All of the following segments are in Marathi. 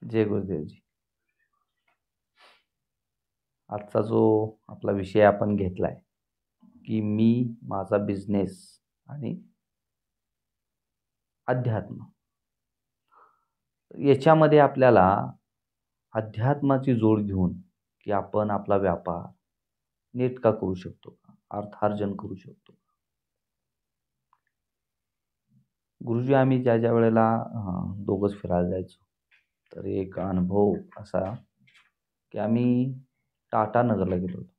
जय गुरुदेवजी. आजचा जो आपला विषय आपण घेतलाय की मी, माझा बिझनेस आणि अध्यात्म. याच्यामध्ये आपल्याला अध्यात्माची जोड घेऊन की आपण आपला व्यापार नीट का करू शकतो का, अर्थार्जन करू शकतो. गुरुजी, आम्ही ज्या वेळेला दोघंच फिरायला जायचो, तर एक अनुभव असा की आम्ही टाटा नगरला गेलो होतो.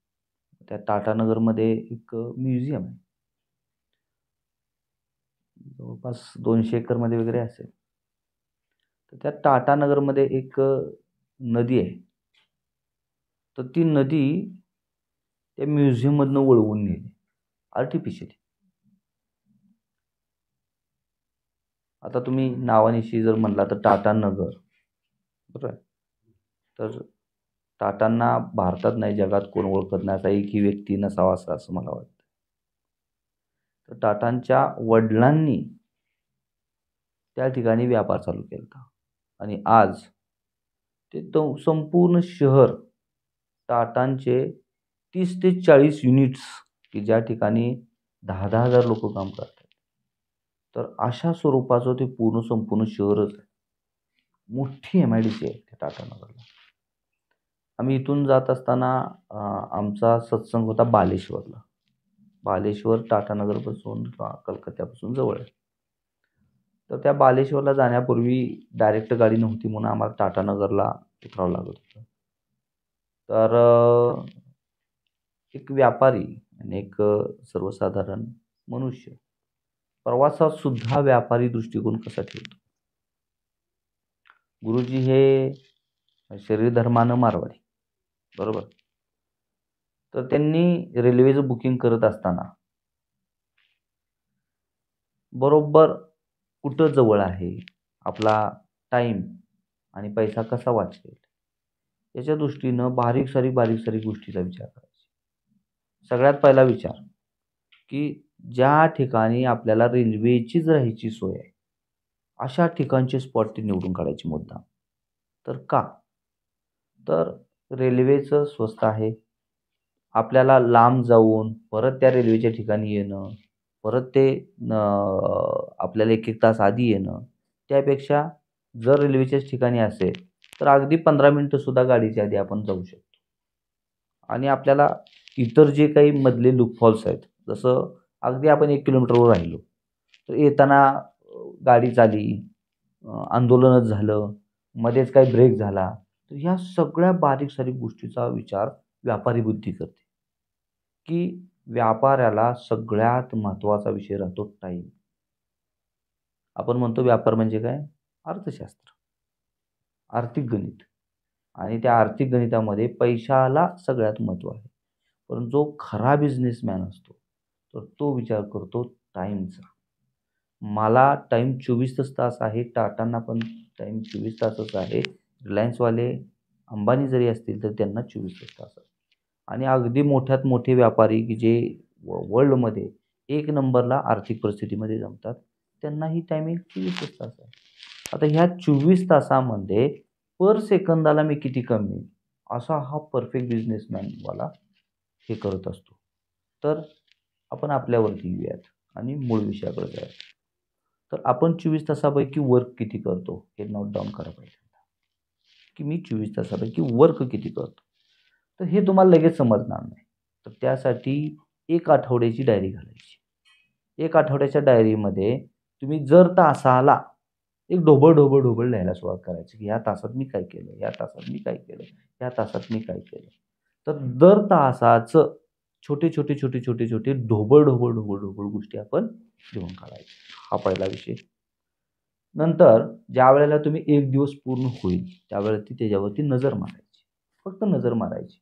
त्या टाटा नगरमध्ये एक म्युझियम आहे, जवळपास 200 एकरमध्ये वगैरे असेल. तर त्या टाटा नगरमध्ये एक नदी आहे. तर ती नदी त्या म्युझियममधनं वळवून नेली आर्टिफिशियली. आता तुम्ही नावानिशी जर म्हणला तर टाटा नगर, बरोबर आहे. तर टाटांना भारतात नाही जगात कोण ओळखत नाही असा एकही व्यक्ती नसावा असं मला वाटतं. तर टाटांच्या वडिलांनी त्या ठिकाणी व्यापार चालू केला होता आणि आज ते संपूर्ण शहर टाटांचे 30 ते 40 युनिट्स की ज्या ठिकाणी 10,000 हजार लोक काम करतात. तर अशा स्वरूपाचं ते संपूर्ण शहरच आहे. मोठी MIDC आहे त्या टाटा नगरला. आम्ही इथून जात असताना आमचा सत्संग होता बालेश्वरला. बालेश्वर टाटा नगरपासून किंवा कलकत्त्यापासून जवळ आहे. तर त्या बालेश्वरला जाण्यापूर्वी डायरेक्ट गाडी नव्हती म्हणून आम्हाला टाटा नगरला उतरावं लागत होतं. तर एक व्यापारी आणि एक सर्वसाधारण मनुष्य प्रवासात सुद्धा व्यापारी दृष्टिकोन कसा ठेवतो. गुरुजी हे शरीर धर्मानं मारवाडी, बरोबर. तर त्यांनी रेल्वेचं बुकिंग करत असताना बरोबर कुठं जवळ आहे, आपला टाईम आणि पैसा कसा वाचेल याच्या दृष्टीनं बारीक सारी गोष्टीचा विचार करायचा. सगळ्यात पहिला विचार की ज्या ठिकाणी आपल्याला रेल्वेचीच राहायची सोय आहे अशा ठिकाणचे स्पॉट ते निवडून काढायचे मुद्दाम. तर का? तर रेल्वेचं स्वस्त आहे. आपल्याला लांब जाऊन परत त्या रेल्वेच्या ठिकाणी येणं, परत ते आपल्याला 1-1 तास आधी येणं, त्यापेक्षा जर रेल्वेच्याच ठिकाणी असेल तर अगदी 15 मिनिटं सुद्धा गाडीच्या आधी आपण जाऊ शकतो. आणि आपल्याला इतर जे काही मधले लूपहॉल्स आहेत, जसं अगदी आपण 1 किलोमीटरवर राहिलो तर येताना गाडी चालली, आंदोलनच झालं, मध्येच काही ब्रेक झाला, तर ह्या सगळ्या बारीक सारीक गोष्टीचा विचार व्यापारी बुद्धी करते. की व्यापाऱ्याला सगळ्यात महत्त्वाचा विषय राहतो टाईम. आपण म्हणतो व्यापार म्हणजे काय? अर्थशास्त्र, आर्थिक गणित. आणि त्या आर्थिक गणितामध्ये पैशाला सगळ्यात महत्त्व आहे. पण जो खरा बिझनेसमॅन असतो तर तो विचार करतो टाईमचा. मला टाईम 24 तास आहे, टाटांना पण टाईम 24 तासच आहे. रिलायन्सवाले अंबानी जरी असतील तर त्यांना 24 तास आहे. आणि अगदी मोठ्यात मोठे व्यापारी की जे वर्ल्डमध्ये 1 नंबरला आर्थिक परिस्थितीमध्ये जमतात त्यांनाही टायमिंग 24 तास आहे. आता ह्या 24 तासामध्ये पर सेकंदाला मी किती कमवेन असा हा परफेक्ट बिझनेसमॅनवाला हे करत असतो. तर आपण आपल्यावरती येऊयात आणि मूळ विषयाकडे जाऊयात. तर आपण 24 तासापैकी वर्क किती करतो हे नोट डाऊन करा पाहिजे की मी 24 तासापैकी वर्क किती करतो. तर हे तुम्हाला लगेच समजणार नाही. तर त्यासाठी 1 आठवड्याची डायरी घालायची. 1 आठवड्याच्या डायरीमध्ये तुम्ही जर तासाला एक ढोबळ लिहायला सुरुवात करायची की ह्या तासात मी काय केलं, ह्या तासात मी काय केलं, ह्या तासात मी काय केलं. तर दर तासाचं छोटे ढोबळ गोष्टी आपण लिहून काढायच्या. हा पहिला विषय. नंतर ज्या वेळेला तुम्ही 1 दिवस पूर्ण होईल त्यावेळेला त्याच्यावरती नजर मारायची, फक्त नजर मारायची.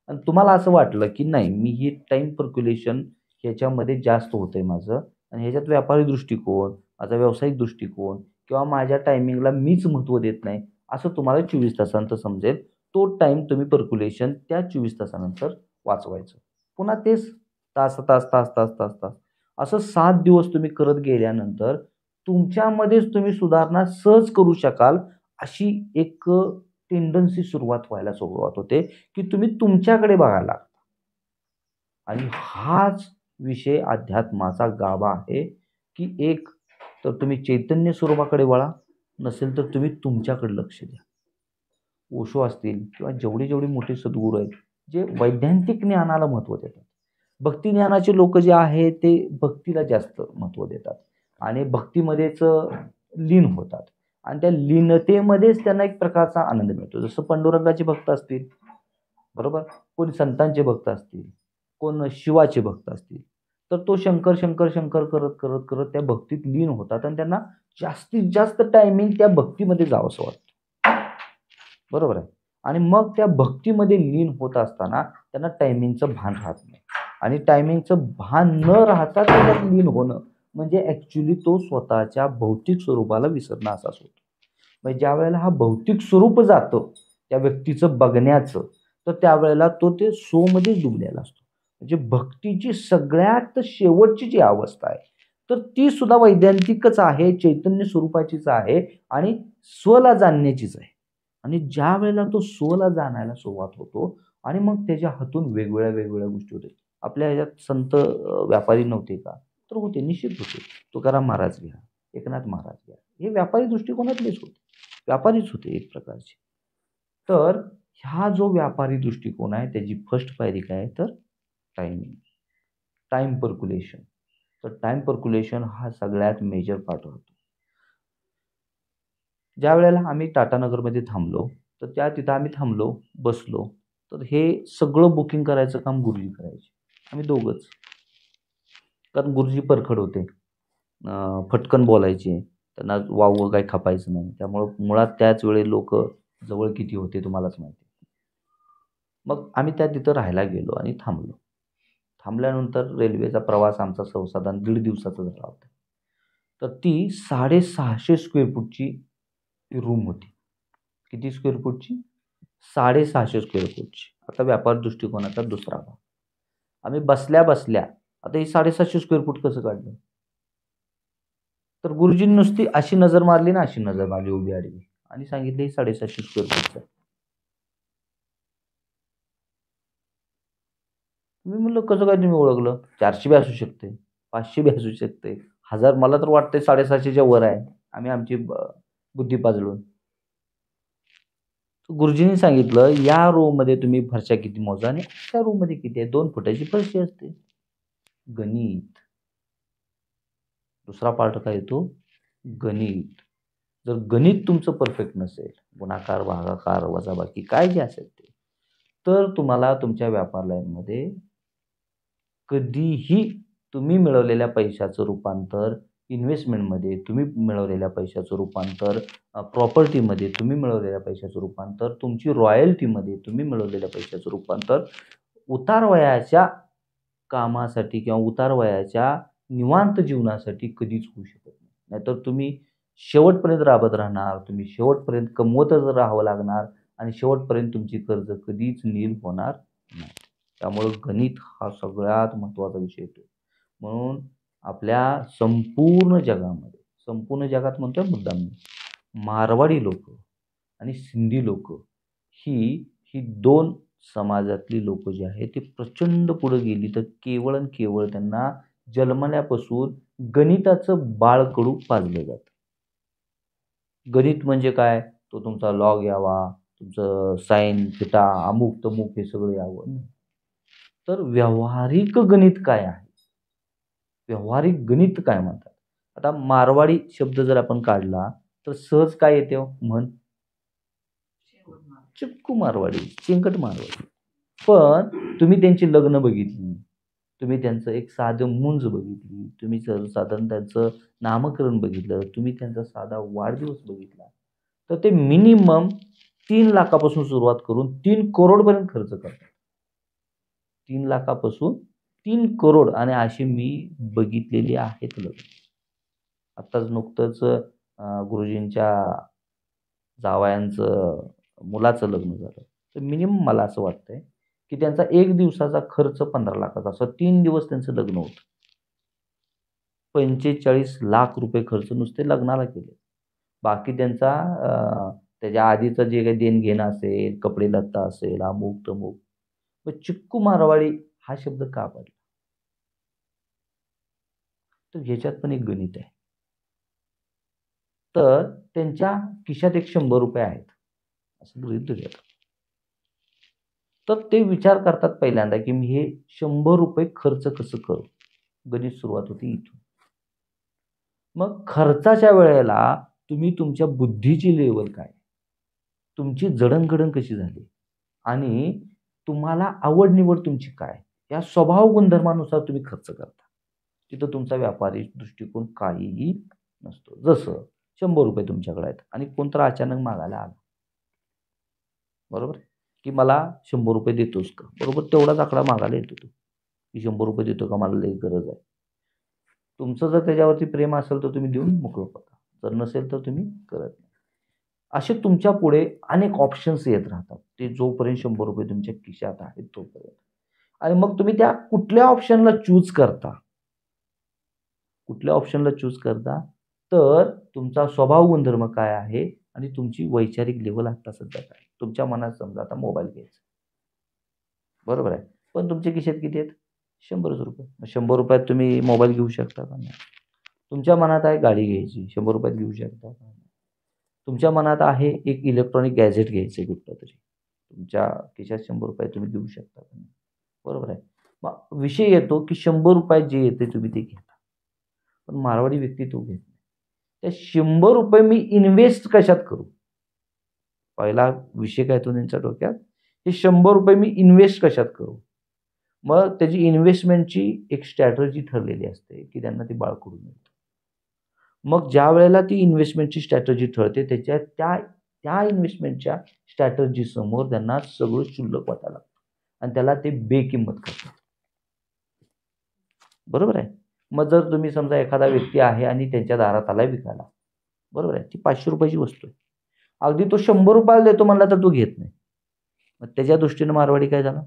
आणि तुम्हाला असं वाटलं की नाही मी ही टाईम पर्क्युलेशन ह्याच्यामध्ये जास्त होतंय माझं आणि ह्याच्यात व्यापारी दृष्टिकोन, माझा व्यावसायिक दृष्टिकोन किंवा माझ्या टायमिंगला मीच महत्त्व देत नाही असं तुम्हाला 24 तासानंतर समजेल. तो टाईम तुम्ही पर्क्युलेशन त्या 24 तासानंतर वाचवायचं. पुन्हा तेच तास असं 7 दिवस तुम्ही करत गेल्यानंतर तुमच्यामध्येच तुम्ही सुधारणा सहज करू शकाल अशी एक टेंडन्सी सुरुवात होते, की तुम्ही तुमच्याकडे बघायला लागता. आणि हाच विषय अध्यात्माचा गाभा आहे, की एक तर तुम्ही चैतन्य स्वरूपाकडे वळा, नसेल तर तुम्ही तुमच्याकडे लक्ष द्या. ओशो असतील किंवा जेवढे मोठे सद्गुरू आहेत, जे वैज्ञानिक ज्ञानाला महत्त्व देतात. भक्ती ज्ञानाचे लोक जे आहेत ते भक्तीला जास्त महत्त्व देतात आणि भक्तीमध्येच लीन होतात आणि त्या लीनतेमध्येच त्यांना एक प्रकारचा आनंद मिळतो. जसं पांडुरंगाचे भक्त असतील, बरोबर, कोणी संतांचे भक्त असतील, कोण शिवाचे भक्त असतील, तर तो शंकर शंकर शंकर करत करत करत त्या भक्तीत लीन होतात आणि त्यांना जास्तीत जास्त टायमिंग त्या भक्तीमध्ये जावंसं वाटतं. बरोबर आहे. आणि मग त्या भक्तीमध्ये लीन होत असताना त्यांना टायमिंगचं भान राहत नाही आणि टायमिंगचं भान न राहता त्याच्यात लीन होणं म्हणजे ॲक्च्युली तो स्वतःच्या भौतिक स्वरूपाला विसरणं असाच होतो. म्हणजे ज्यावेळेला हा भौतिक स्वरूप जातं त्या व्यक्तीचं बघण्याचं, तर त्यावेळेला तो ते सोमध्येच डुबलेला असतो. म्हणजे भक्तीची सगळ्यात शेवटची जी अवस्था आहे, तर ती सुद्धा वैज्ञानिकच आहे, चैतन्य स्वरूपाचीच आहे आणि स्वला जाणण्याचीच आहे. आणि ज्या वेळेला तो स्वला जाणायला सुरुवात होतो आणि मग त्याच्या हातून वेगवेगळ्या गोष्टी होतात. आपल्या ह्याच्यात संत व्यापारी नव्हते का? तर होते, निश्चित होते. तुकाराम महाराज घ्या, एकनाथ महाराज घ्या. हे व्यापारी दृष्टिकोनातलेच होते. व्यापारीच होते एक प्रकारचे. तर हा जो व्यापारी दृष्टिकोन आहे त्याची फर्स्ट पायरी काय आहे तर टायमिंग, टाइम पर्क्युलेशन. तर टाइम पर्क्युलेशन हा सगळ्यात मेजर पार्ट होतो. ज्या वेळेला आम्ही टाटानगरमध्ये थांबलो, तर तिथं आम्ही थांबलो, बसलो. तर हे सगळं बुकिंग करायचं काम गुरुजी करायचे. आम्ही दोघंच. कारण गुरुजी परखड होते. फटकन बोलायचे. त्यांना वावगं काही खपायचं नाही. त्यामुळं मुळात त्याच वेळी लोकं जवळ किती होते तुम्हालाच माहिती. मग आम्ही तिथं राहायला गेलो आणि थांबलो. थांबल्यानंतर रेल्वेचा प्रवास आमचा साधारण 1.5 दिवसाचा झाला होता. तर ती 650 स्क्वेअर फूटची रूम होती. किती स्क्वेअर फूटची? 650 स्क्वेअर फूटची. आता व्यापार दृष्टिकोनाचा दुसरा भाग. आम्ही बसल्या आता ही 750 स्क्वेअर फूट कसं काढलं? तर गुरुजींनी नुसती अशी नजर मारली ना, अशी नजर मारली उभी आडवी आणि सांगितले ही 750 स्क्वेअर फूटचं आहे. मी म्हणलं कसं काय तुम्ही ओळखलं? 400 बी असू शकते, 500 बी असू शकते, 1000 मला तर वाटतंय 750च्या वर आहे. आम्ही आमची बुद्धी पाजळून. गुरुजींनी सांगितलं, या रूममध्ये तुम्ही फरशा किती मोजा आणि त्या रूममध्ये किती आहे? 2 फुटाची फरशी असते. गणित. दुसरा पार्ट काय येतो? गणित. जर गणित तुमचं परफेक्ट नसेल, गुणाकार, भागाकार, वजाबाकी काय जे असेल ते, तर तुम्हाला तुमच्या व्यापार लाईनमध्ये कधीही तुम्ही मिळवलेल्या पैशाचं रूपांतर इन्व्हेस्टमेंटमध्ये, तुम्ही मिळवलेल्या पैशाचं रूपांतर प्रॉपर्टीमध्ये, तुम्ही मिळवलेल्या पैशाचं रूपांतर तुमची रॉयल्टीमध्ये, तुम्ही मिळवलेल्या पैशाचं रूपांतर उतारवयाच्या कामासाठी किंवा उतारवयाच्या निवांत जीवनासाठी कधीच होऊ शकत नाही. नाहीतर तुम्ही शेवटपर्यंत राबत राहणार, तुम्ही शेवटपर्यंत कमवतच राहावं लागणार आणि शेवटपर्यंत तुमची कर्ज कधीच नील होणार नाही. त्यामुळं गणित हा सगळ्यात महत्त्वाचा विषय येतो. म्हणून आपल्या संपूर्ण जगात म्हणतोय मुद्दाम मी, मारवाडी लोक आणि सिंधी लोक ही 2 समाजातली लोक जी आहेत ती प्रचंड पुढे गेली तर केवळ आणि केवळ त्यांना जन्मल्यापासून गणिताचं बाळकडू पाजलं जातं. गणित म्हणजे काय? तो तुमचा लॉग यावा, तुमचं साइन, थिटा, अमुक तमुक हे सगळं यावं. तर व्यावहारिक गणित काय आहे? व्यावहारिक गणित काय म्हणतात? आता मारवाडी शब्द जर आपण काढला तर सहज काय येते म्हण? चिक्कू मारवाडी, चिंकट मारवाडी. पण तुम्ही त्यांची लग्न बघितली, तुम्ही त्यांचं एक साधं मुंज बघितली, तुम्ही साधारण त्यांचं नामकरण बघितलं, तुम्ही त्यांचा साधा वाढदिवस बघितला, तर ते मिनिमम 3 लाखापासून सुरुवात करून 3 करोडपर्यंत खर्च करतात. 3 लाखापासून 3 करोड आणि अशी मी बघितलेली आहेत लग्न. आत्ताच नुकतंच गुरुजींच्या जावयांचं मुलाचं लग्न झालं. तर मिनिमम मला असं वाटतंय, की त्यांचा 1 दिवसाचा खर्च 15 लाखाचा असं 3 दिवस त्यांचं लग्न होतं. 45 लाख रुपये खर्च नुसते लग्नाला केले. बाकी त्यांचा त्याच्या आधीचं जे काही देणघेणं असेल, कपडे लत्ता असेल, अमुक तमुक. मग चिक्कू मारवाडी हा शब्द का पडला? तर ह्याच्यात पण एक गणित आहे. तर त्यांच्या खिशात एक 100 रुपये आहेत असं गृहीत धरूयात. तर ते विचार करतात पहिल्यांदा की मी हे 100 रुपये खर्च कसं करू. गणित सुरुवात होती इथून. मग खर्चाच्या वेळेला तुम्ही तुमच्या बुद्धीची लेवल काय, तुमची जडणघडण कशी झाली आणि तुम्हाला आवड निवड तुमची काय, या स्वभाव गुणधर्मानुसार तुम्ही खर्च करता. तिथं तुमचा व्यापारी दृष्टिकोन काहीही नसतो. जसं 100 रुपये तुमच्याकडे आहेत आणि कोणतरी अचानक मागायला आला, बरोबर, की मला 100 रुपये देतोस का? बरोबर तेवढाच आकडा मागायला येतो तो, की 100 रुपये देतो का, मला लई गरज आहे. तुमचं जर त्याच्यावरती प्रेम असेल तर तुम्ही देऊन मोकळं होता, जर नसेल तर तुम्ही करत नाही. असे तुमच्या पुढे अनेक ऑप्शन्स येत राहतात, ते जोपर्यंत 100 रुपये तुमच्या खिशात आहेत तोपर्यंत. आणि मग तुम्ही त्या कुठल्या ऑप्शनला चूज करता, कुठल्या ऑप्शनला चूज करता, तर तुमचा स्वभाव गुणधर्म काय आहे आणि तुमची वैचारिक लेवल आता सध्या काय. तुमच्या मनात समजा आता मोबाईल घ्यायचा, बरोबर आहे, पण तुमच्या खिशात किती आहेत? 100 रुपये. 100 रुपयात तुम्ही मोबाईल घेऊ शकता का? नाही. तुमच्या मनात आहे गाडी घ्यायची, 100 रुपयात घेऊ शकता का? तुमच्या मनात आहे एक इलेक्ट्रॉनिक गॅजेट घ्यायचं कुठलं तरी, तुमच्या खिशात 100 रुपये तुम्ही घेऊ शकता का? नाही. बरोबर आहे. मग विषय येतो की 100 रुपयात जे येते तुम्ही ते घेता, पण मारवाडी व्यक्ती तो घेत नाही. त्या 100 रुपये मी इन्व्हेस्ट कशात करू? पहिला विषय काय तो त्यांच्या डोक्यात, हे 100 रुपये मी इन्व्हेस्ट कशात करू? मग त्याची इन्व्हेस्टमेंटची एक स्ट्रॅटर्जी ठरलेली असते की त्यांना ती बाळकडून मिळते. मग ज्या वेळेला ती इन्व्हेस्टमेंटची स्ट्रॅटर्जी ठरते, त्याच्या त्या इन्व्हेस्टमेंटच्या स्ट्रॅटर्जी समोर त्यांना सगळं क्षुल्लक वाटायला लागतं आणि त्याला ते बेकिंमत करतात. बरोबर आहे. मग जर तुम्ही समजा एखादा व्यक्ती आहे आणि त्यांच्या दारात आलाय विकायला, बरोबर आहे, ती 500 रुपयाची वस्तू आहे, अगदी तो 100 रुपयाला देतो म्हणला तर तो घेत नाही. मग त्याच्या दृष्टीने मारवाडी काय झाला?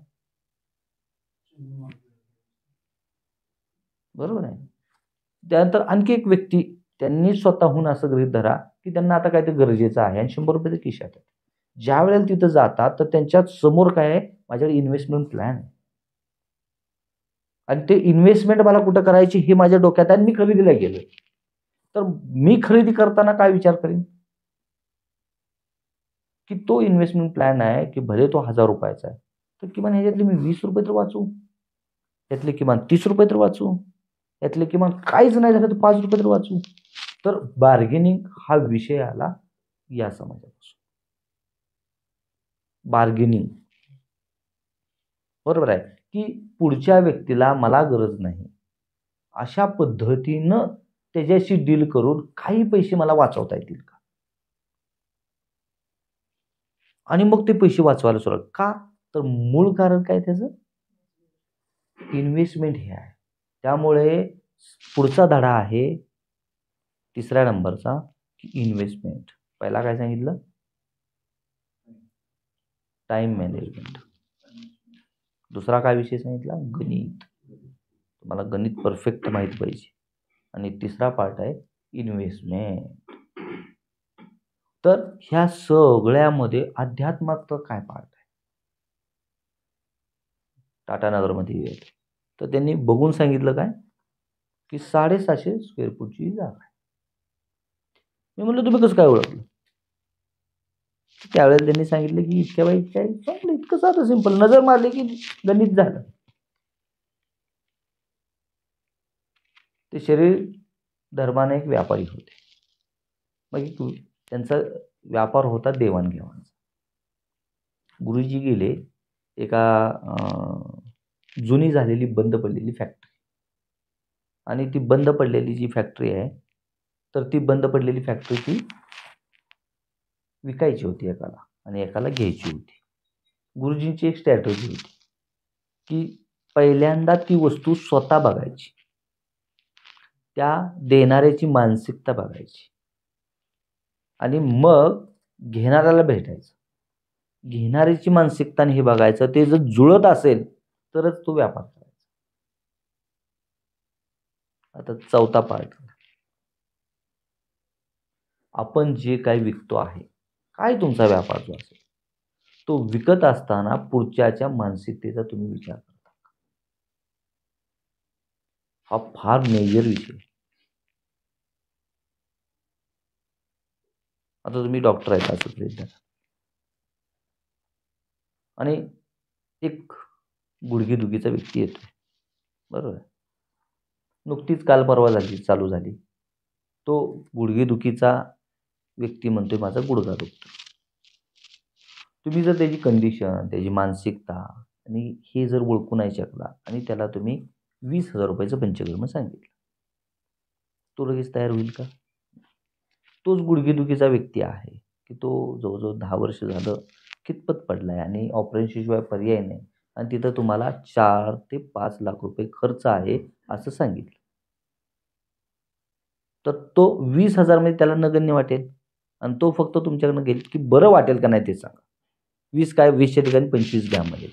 बरोबर आहे. त्यानंतर आणखी एक व्यक्ती, त्यांनी स्वतःहून असं गृहीत धरा की त्यांना आता काहीतरी गरजेचं आहे आणि 100 रुपये खिशात आहेत. ज्या वेळेला तिथं जातात तर त्यांच्या समोर काय आहे, माझ्याकडे इन्व्हेस्टमेंट प्लॅन आहे आणि ते इन्व्हेस्टमेंट मला कुठं करायची हे माझ्या डोक्यात आहे आणि मी खरेदीला गेलोय. तर मी खरेदी करताना काय विचार करेन की तो इन्व्हेस्टमेंट प्लॅन आहे की भले तो 1000 रुपयाचा आहे, तर किमान ह्याच्यातले मी 20 रुपये तर वाचू, यातले किमान 30 रुपये तर वाचू, यातले किमान काहीच नाही झालं तर 5 रुपये तर वाचू. तर बार्गेनिंग हा विषय आला या समाजापासून. बार्गेनिंग, बरोबर आहे, की पुढच्या व्यक्तीला मला गरज नाही अशा पद्धतीनं त्याच्याशी डील करून काही पैसे मला वाचवता येतील का, आणि मग ते पैसे वाचवायला सुरुवात का, तर मूळ कारण काय त्याचं, इन्व्हेस्टमेंट हे आहे. त्यामुळे पुढचा धडा आहे 3ऱ्या नंबरचा की इन्व्हेस्टमेंट. पहिला काय सांगितलं, टाइम मॅनेजमेंट. दुसरा काय विषय सांगितला, गणित. तुम्हाला गणित परफेक्ट माहिती पाहिजे. आणि तिसरा पार्ट आहे इन्व्हेस्टमेंट. तर ह्या सगळ्यामध्ये अध्यात्माचं काय पार्ट आहे? टाटानगरमध्ये येत तर त्यांनी बघून सांगितलं काय की 750 स्क्वेअर फूटची जागा आहे. मी म्हणलं तुम्ही कसं काय ओळखलं? त्यावेळेला त्यांनी सांगितलं की इतक्या बाई काय संपलं, इतकं साधं सिंपल, नजर मारली की गणित झालं. ते शरीर धर्माने एक व्यापारी होते. मग त्यांचा व्यापार होता देवाणघेवाणचा. गुरुजी गेले एका जुनी झालेली बंद पडलेली फॅक्टरी, आणि ती बंद पडलेली जी फॅक्टरी आहे तर ती बंद पडलेली फॅक्टरी ती विकायची होती एकाला आणि एकाला घ्यायची होती. गुरुजींची एक स्ट्रॅटर्जी होती की पहिल्यांदा ती वस्तू स्वतः बघायची, त्या देणाऱ्याची मानसिकता बघायची आणि मग घेणाऱ्याला भेटायचं. घेणाऱ्याची मानसिकता हे बघायचं, ते जर जुळत असेल तरच तो व्यापार करायचा. आता चौथा पार्ट, आपण जे काही विकतो आहे, काय तुमचा व्यापार जो असेल तो विकत असताना पुढच्याच्या मानसिकतेचा तुम्ही विचार करता. हा फार मेजर विषय. आता तुम्ही डॉक्टर आहेत असं गृहीत धरा आणि एक गुडघेदुखीचा व्यक्ती येतोय, बरोबर आहे. नुकतीच काल परवा चालू झाली. तो गुडघेदुखीचा व्यक्ती म्हणतोय माझा गुडघा दुखतो. तुम्ही जर त्याची कंडिशन, त्याची मानसिकता आणि हे जर ओळखून नाही शकला आणि त्याला तुम्ही 20,000 रुपयाचं पंचकर्म सांगितलं, तो लगेच तयार होईल का? तोच गुडघेदुखीचा व्यक्ती आहे की तो जवळजवळ 10 वर्ष झालं खितपत पडलाय आणि ऑपरेशनशिवाय पर्याय नाही आणि तिथं तुम्हाला 4 ते 5 लाख रुपये खर्च आहे असं सांगितलं. तर तो 20,000 मध्ये त्याला नगण्य वाटेल आणि तो फक्त तुमच्याकडनं घेईल की बरं वाटेल का नाही ते सांगा. 20 काय 20च्या ठिकाणी 25 घ्या मध्ये.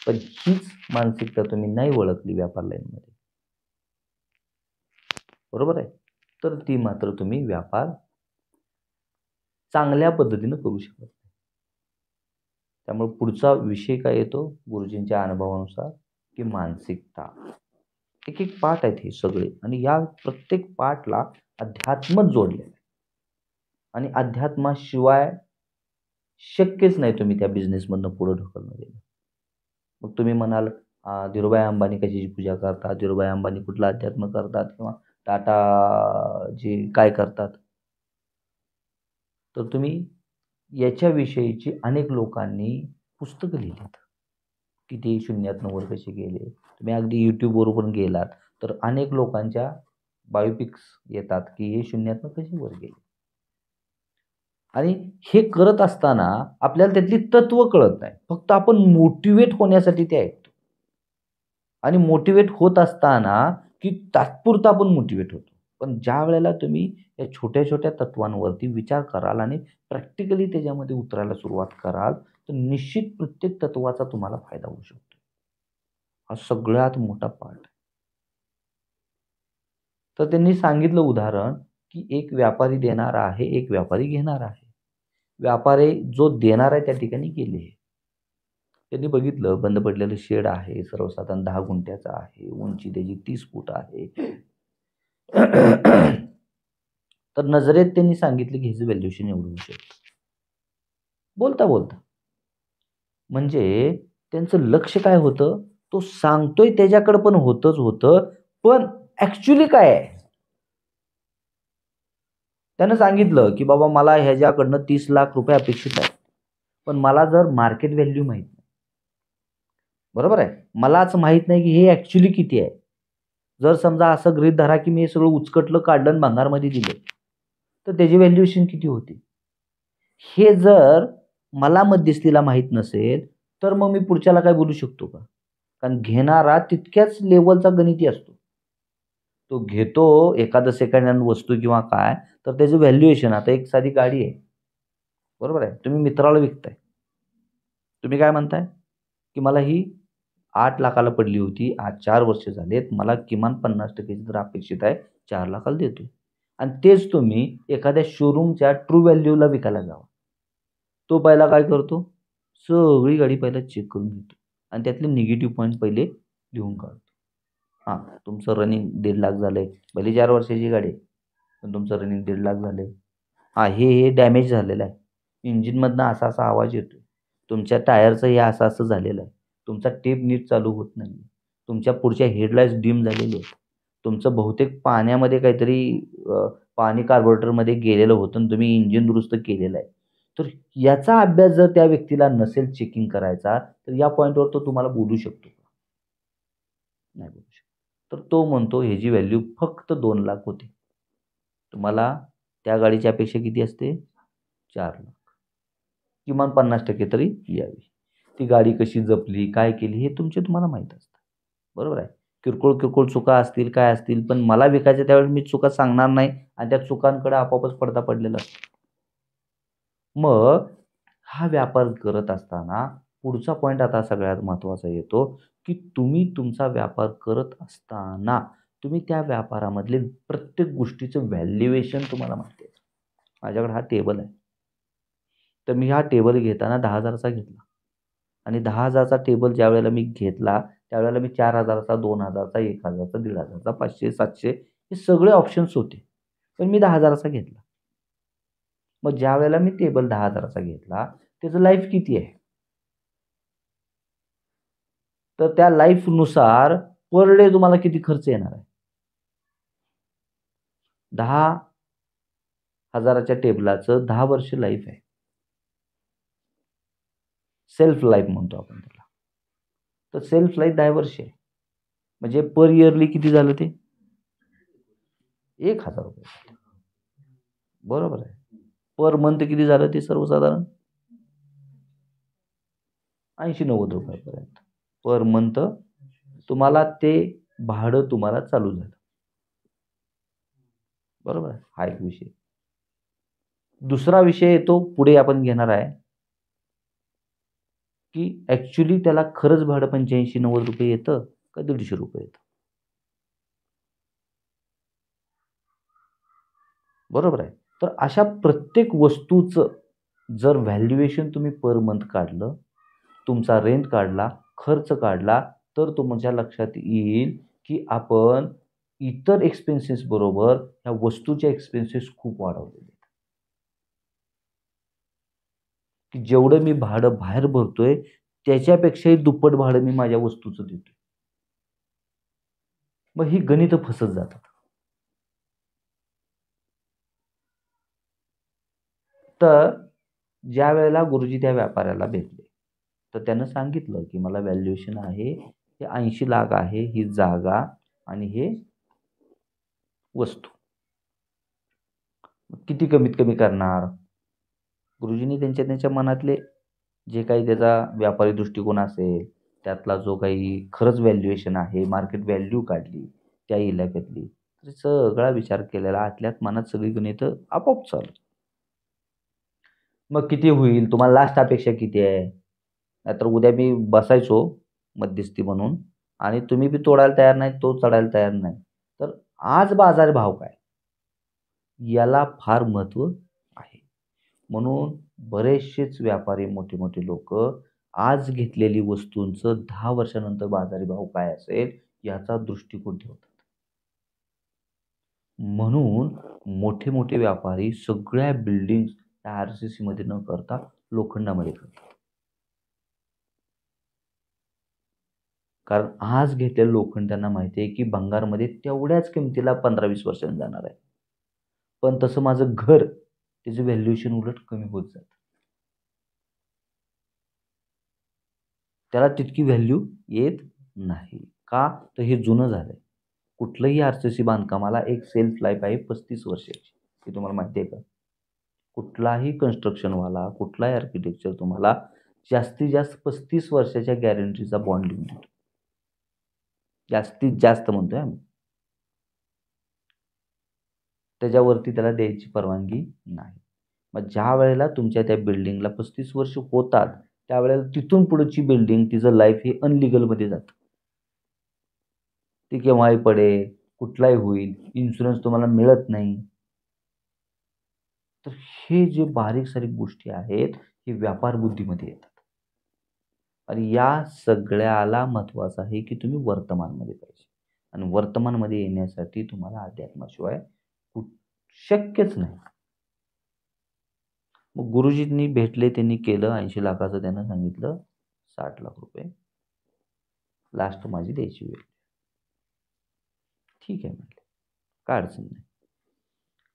पण हीच मानसिकता तुम्ही नाही ओळखली व्यापार लाईनमध्ये, बरोबर आहे, तर ती मात्र तुम्ही व्यापार चांगल्या पद्धतीनं करू शकत नाही. त्यामुळे पुढचा विषय काय येतो गुरुजींच्या अनुभवानुसार की मानसिकता. एक एक पाठ आहेत हे सगळे आणि या प्रत्येक पाठला अध्यात्मच जोडलेलं आहे आणि अध्यात्माशिवाय शक्यच नाही तुम्ही त्या बिझनेसमधनं पुढे ढकलणं गेलं. मग तुम्ही म्हणाल धीरूभाई अंबानी कशाची पूजा करतात, धीरूभाई अंबानी कुठलं अध्यात्म करतात किंवा टाटा जे काय करतात, तर तुम्ही याच्याविषयीची अनेक लोकांनी पुस्तकं लिहिलीत की ते शून्यातनं वर कसे गेले. तुम्ही अगदी यूट्यूबवर पण गेलात तर अनेक लोकांच्या बायोपिक्स येतात की हे शून्यातनं कसे वर गेले. आणि हे करत असताना आपल्याला त्यातली तत्व कळत नाही. फक्त आपण मोटिवेट होण्यासाठी ते ऐकतो. आणि मोटिवेट होत असताना की तात्पुरतं आपण मोटिवेट होतो. पण ज्या वेळेला तुम्ही या छोट्या-छोट्या तत्वांवरती विचार कराल आणि प्रॅक्टिकली त्याच्यामध्ये उतरायला सुरुवात कराल, तर निश्चित प्रत्येक तत्वाचा तुम्हाला फायदा होऊ शकतो. हा सगळ्यात मोठा पार्ट आहे. तर त्यांनी सांगितलं उदाहरण की एक व्यापारी देणारा आहे, एक व्यापारी घेणारा आहे. व्यापारी जो देणार आहे त्या ठिकाणी गेले. त्यांनी बघितलं बंद पडलेलं शेड आहे, सर्वसाधारण 10 गुंठ्याचं आहे, उंची त्याची 30 फूट आहे. तर नजरेत त्यांनी सांगितलं की ह्याचं व्हॅल्युएशन एवढं होऊ शकतं. बोलता बोलता म्हणजे त्यांचं लक्ष काय होतं, तो सांगतोय त्याच्याकडे पण होतच होतं, पण ऍक्च्युली काय आहे. त्यानं सांगितलं की बाबा मला ह्याच्याकडनं 30 लाख रुपये अपेक्षित आहे, पण मला जर मार्केट व्हॅल्यू माहित नाही, बरोबर आहे, मलाच माहित नाही की हे ऍक्च्युली किती आहे. जर समजा असं गृहीत धरा की मी हे सगळं उचकटलं काढलं आणि भंगारमध्ये दिलं, तर त्याची व्हॅल्युएशन किती होती. हे जर मला मध्यस्थीला माहित नसेल तर मग मी पुढच्याला काय बोलू शकतो का. कारण घेणारा तितक्याच लेवलचा गणिती असतो. तो घेतो एखादं सेकंड हँड वस्तू किंवा काय, तर त्याचं व्हॅल्युएशन, आता एक साधी गाडी आहे, बरोबर आहे, तुम्ही मित्राला विकताय. तुम्ही काय म्हणताय की मला ही 8 लाखाला पडली होती, आज 4 वर्ष झालेत, मला किमान 50% तर अपेक्षित आहे, 4 लाखाला देतोय. आणि तेच तुम्ही एखाद्या शोरूमच्या ट्रू व्हॅल्यूला विकायला जावा. तो पहिला काय करतो, सगळी गाडी पहिला चेक करून घेतो आणि त्यातले निगेटिव्ह पॉईंट पहिले लिहून काढतो. हां, तुमचं रनिंग 1.5 लाख झालंय. भले 4 वर्षाची गाडी आहे, पण तुमचं रनिंग 1.5 लाख झालंय. हां, हे डॅमेज झालेलं आहे. इंजिनमधनं असा-असा आवाज येतोय. तुमच्या टायरचं हे असं-असं झालेलं आहे. तुमचा टेप नीट चालू होत नाही. तुमच्या पुढच्या हेडलाईट्स डिम झालेले आहेत. तुमचं बहुतेक पाण्यामध्ये काहीतरी पाणी कार्बोरेटरमध्ये गेलेलं होतं आणि तुम्ही इंजिन दुरुस्त केलेलं आहे. तर याचा अभ्यास जर त्या व्यक्तीला नसेल चेकिंग करायचा, तर या पॉइंटवर तो तुम्हाला बोलू शकतो का? नाही बोलू शकत. तर तो म्हणतो ह्याची व्हॅल्यू फक्त 2 लाख होती. तुम्हाला त्या गाडीची अपेक्षा किती असते? 4 लाख. किमान 50% तरी यावी. ती गाडी कशी जपली, काय केली हे तुम्हाला माहीत असतं. बरोबर आहे. किरकोळ चुका असतील, काय असतील, पण मला विकायचं त्यावेळेस मी चुका सांगणार नाही आणि त्या चुकांकडे आपोआपच पडदा पडलेला असतो. मग हा व्यापार करत असताना पुढचा पॉइंट आता सगळ्यात महत्त्वाचा येतो की तुम्ही तुमचा व्यापार करत असताना तुम्ही त्या व्यापारामधले प्रत्येक गोष्टीचं व्हॅल्युएशन तुम्हाला माहिती आहे. माझ्याकडे हा टेबल आहे. तर मी हा टेबल घेताना 10,000चा घेतला आणि 10,000चा टेबल ज्यावेळेला मी घेतला त्यावेळेला मी 4,000चा, 2,000चा, 1,000चा, 1,500चा, 500, 700 हे सगळे ऑप्शन्स होते. पण मी 10,000चा घेतला. मग ज्यावेळेला मी टेबल 10,000चा घेतला त्याचं लाईफ किती आहे? तर त्या लाईफनुसार पर डे तुम्हाला किती खर्च येणार आहे? 10,000च्या टेबलाचं 10 वर्ष लाईफ आहे. सेल्फ लाईफ म्हणतो आपण त्याला. तर सेल्फ लाईफ 10 वर्ष आहे. म्हणजे पर इयरली किती झालं ते? 1,000 रुपये झाले. बरोबर आहे. पर मंथ किती झालं ते सर्वसाधारण? 80-90 रुपयापर्यंत पर मंथ तुम्हाला ते भाडं तुम्हाला चालू झालं. बरोबर आहे. हा एक विषय. दुसरा विषय येतो पुढे आपण घेणार आहे की ॲक्च्युअली त्याला खरंच भाडं 85-90 रुपये येतं का 150 रुपये येतं? बरोबर आहे. तर अशा प्रत्येक वस्तूचं जर व्हॅल्युएशन तुम्ही पर मंथ काढलं, तुमचा रेंट काढला, खर्च काढला, तर तुमच्या लक्षात येईल की आपण इतर एक्सपेन्सेस बरोबर ह्या वस्तूचे एक्सपेन्सेस खूप वाढवलेले आहेत. की जेवढं मी भाडं बाहेर भरतोय त्याच्यापेक्षाही दुप्पट भाडं मी माझ्या वस्तूचं देतोय. मग ही गणितं फसत जातात. तर ज्यावेळेला गुरुजी त्या व्यापाऱ्याला भेटले, तर त्यानं सांगितलं की मला व्हॅल्युएशन आहे हे 80 लाख आहे, ही जागा आणि हे वस्तू. किती कमीत कमी करणार? गुरुजींनी त्यांच्या मनातले जे काही त्याचा व्यापारी दृष्टिकोन असेल, त्यातला जो काही खरंच व्हॅल्युएशन आहे, मार्केट व्हॅल्यू काढली त्या इलाक्यातली. तर सगळा विचार केलेला आतल्यात मनात सगळी गणितं आपोआप चालू. मग किती होईल? तुम्हाला लास्ट अपेक्षा किती आहे? नाहीतर उद्या मी बसायचो मध्यस्थी म्हणून आणि तुम्ही बी तोडायला तयार नाही, तो चढायला तयार नाही. तर आज बाजारभाव काय? याला फार महत्त्व आहे. म्हणून बरेचसेच व्यापारी मोठे-मोठे लोकं आज घेतलेली वस्तूंचं 10 वर्षानंतर बाजारी भाव काय असेल याचा दृष्टिकोन ठेवतात. म्हणून मोठे-मोठे व्यापारी सगळ्या बिल्डिंग्स त्या आर-सी-सीमध्ये न करता लोखंडामध्ये करतात. कारण आज घेतलेलं लोखंड त्यांना माहिती आहे की भंगारमध्ये तेवढ्याच किमतीला 15-20 वर्षांनी जाणार आहे. पण तसं माझं घर त्याचं व्हॅल्युएशन उलट कमी होत जातं. त्याला तितकी व्हॅल्यू येत नाही. का? तर हे जुनं झालंय. कुठलंही आर-सी-सी बांधकामाला एक सेल्फ लाईफ आहे 35 वर्षाची. हे तुम्हाला माहिती आहे का? कुठलाही कन्स्ट्रक्शनवाला, कुठलाही आर्किटेक्चर तुम्हाला जास्तीत जास्त 35 वर्षाच्या गॅरंटीचा बॉन्ड लिहून देतो. जास्तीत जास्त म्हणतोय आम्ही. त्याच्यावरती त्याला द्यायची परवानगी नाही. मग ज्यावेळेला तुमच्या त्या बिल्डिंगला 35 वर्ष होतात, त्यावेळेला तिथून पुढची बिल्डिंग तिचं लाईफ हे अनलिगलमध्ये जातं. ती केव्हाही पडेल, कुठलाही होईल, इन्शुरन्स तुम्हाला मिळत नाही. तर हे जे बारीक-सारीक गोष्टी आहेत, हे व्यापार बुद्धीमध्ये येतात. आणि या सगळ्याला महत्त्वाचं आहे की तुम्ही वर्तमानमध्ये पाहिजे. आणि वर्तमानमध्ये येण्यासाठी तुम्हाला अध्यात्माशिवाय शक्यच नाही. मग गुरुजींनी भेटले, त्यांनी केलं 80 लाखाचं त्यानं सांगितलं 60 लाख रुपये लास्ट माझी द्यायची वेळ. ठीक आहे म्हटले, काय अडचण नाही.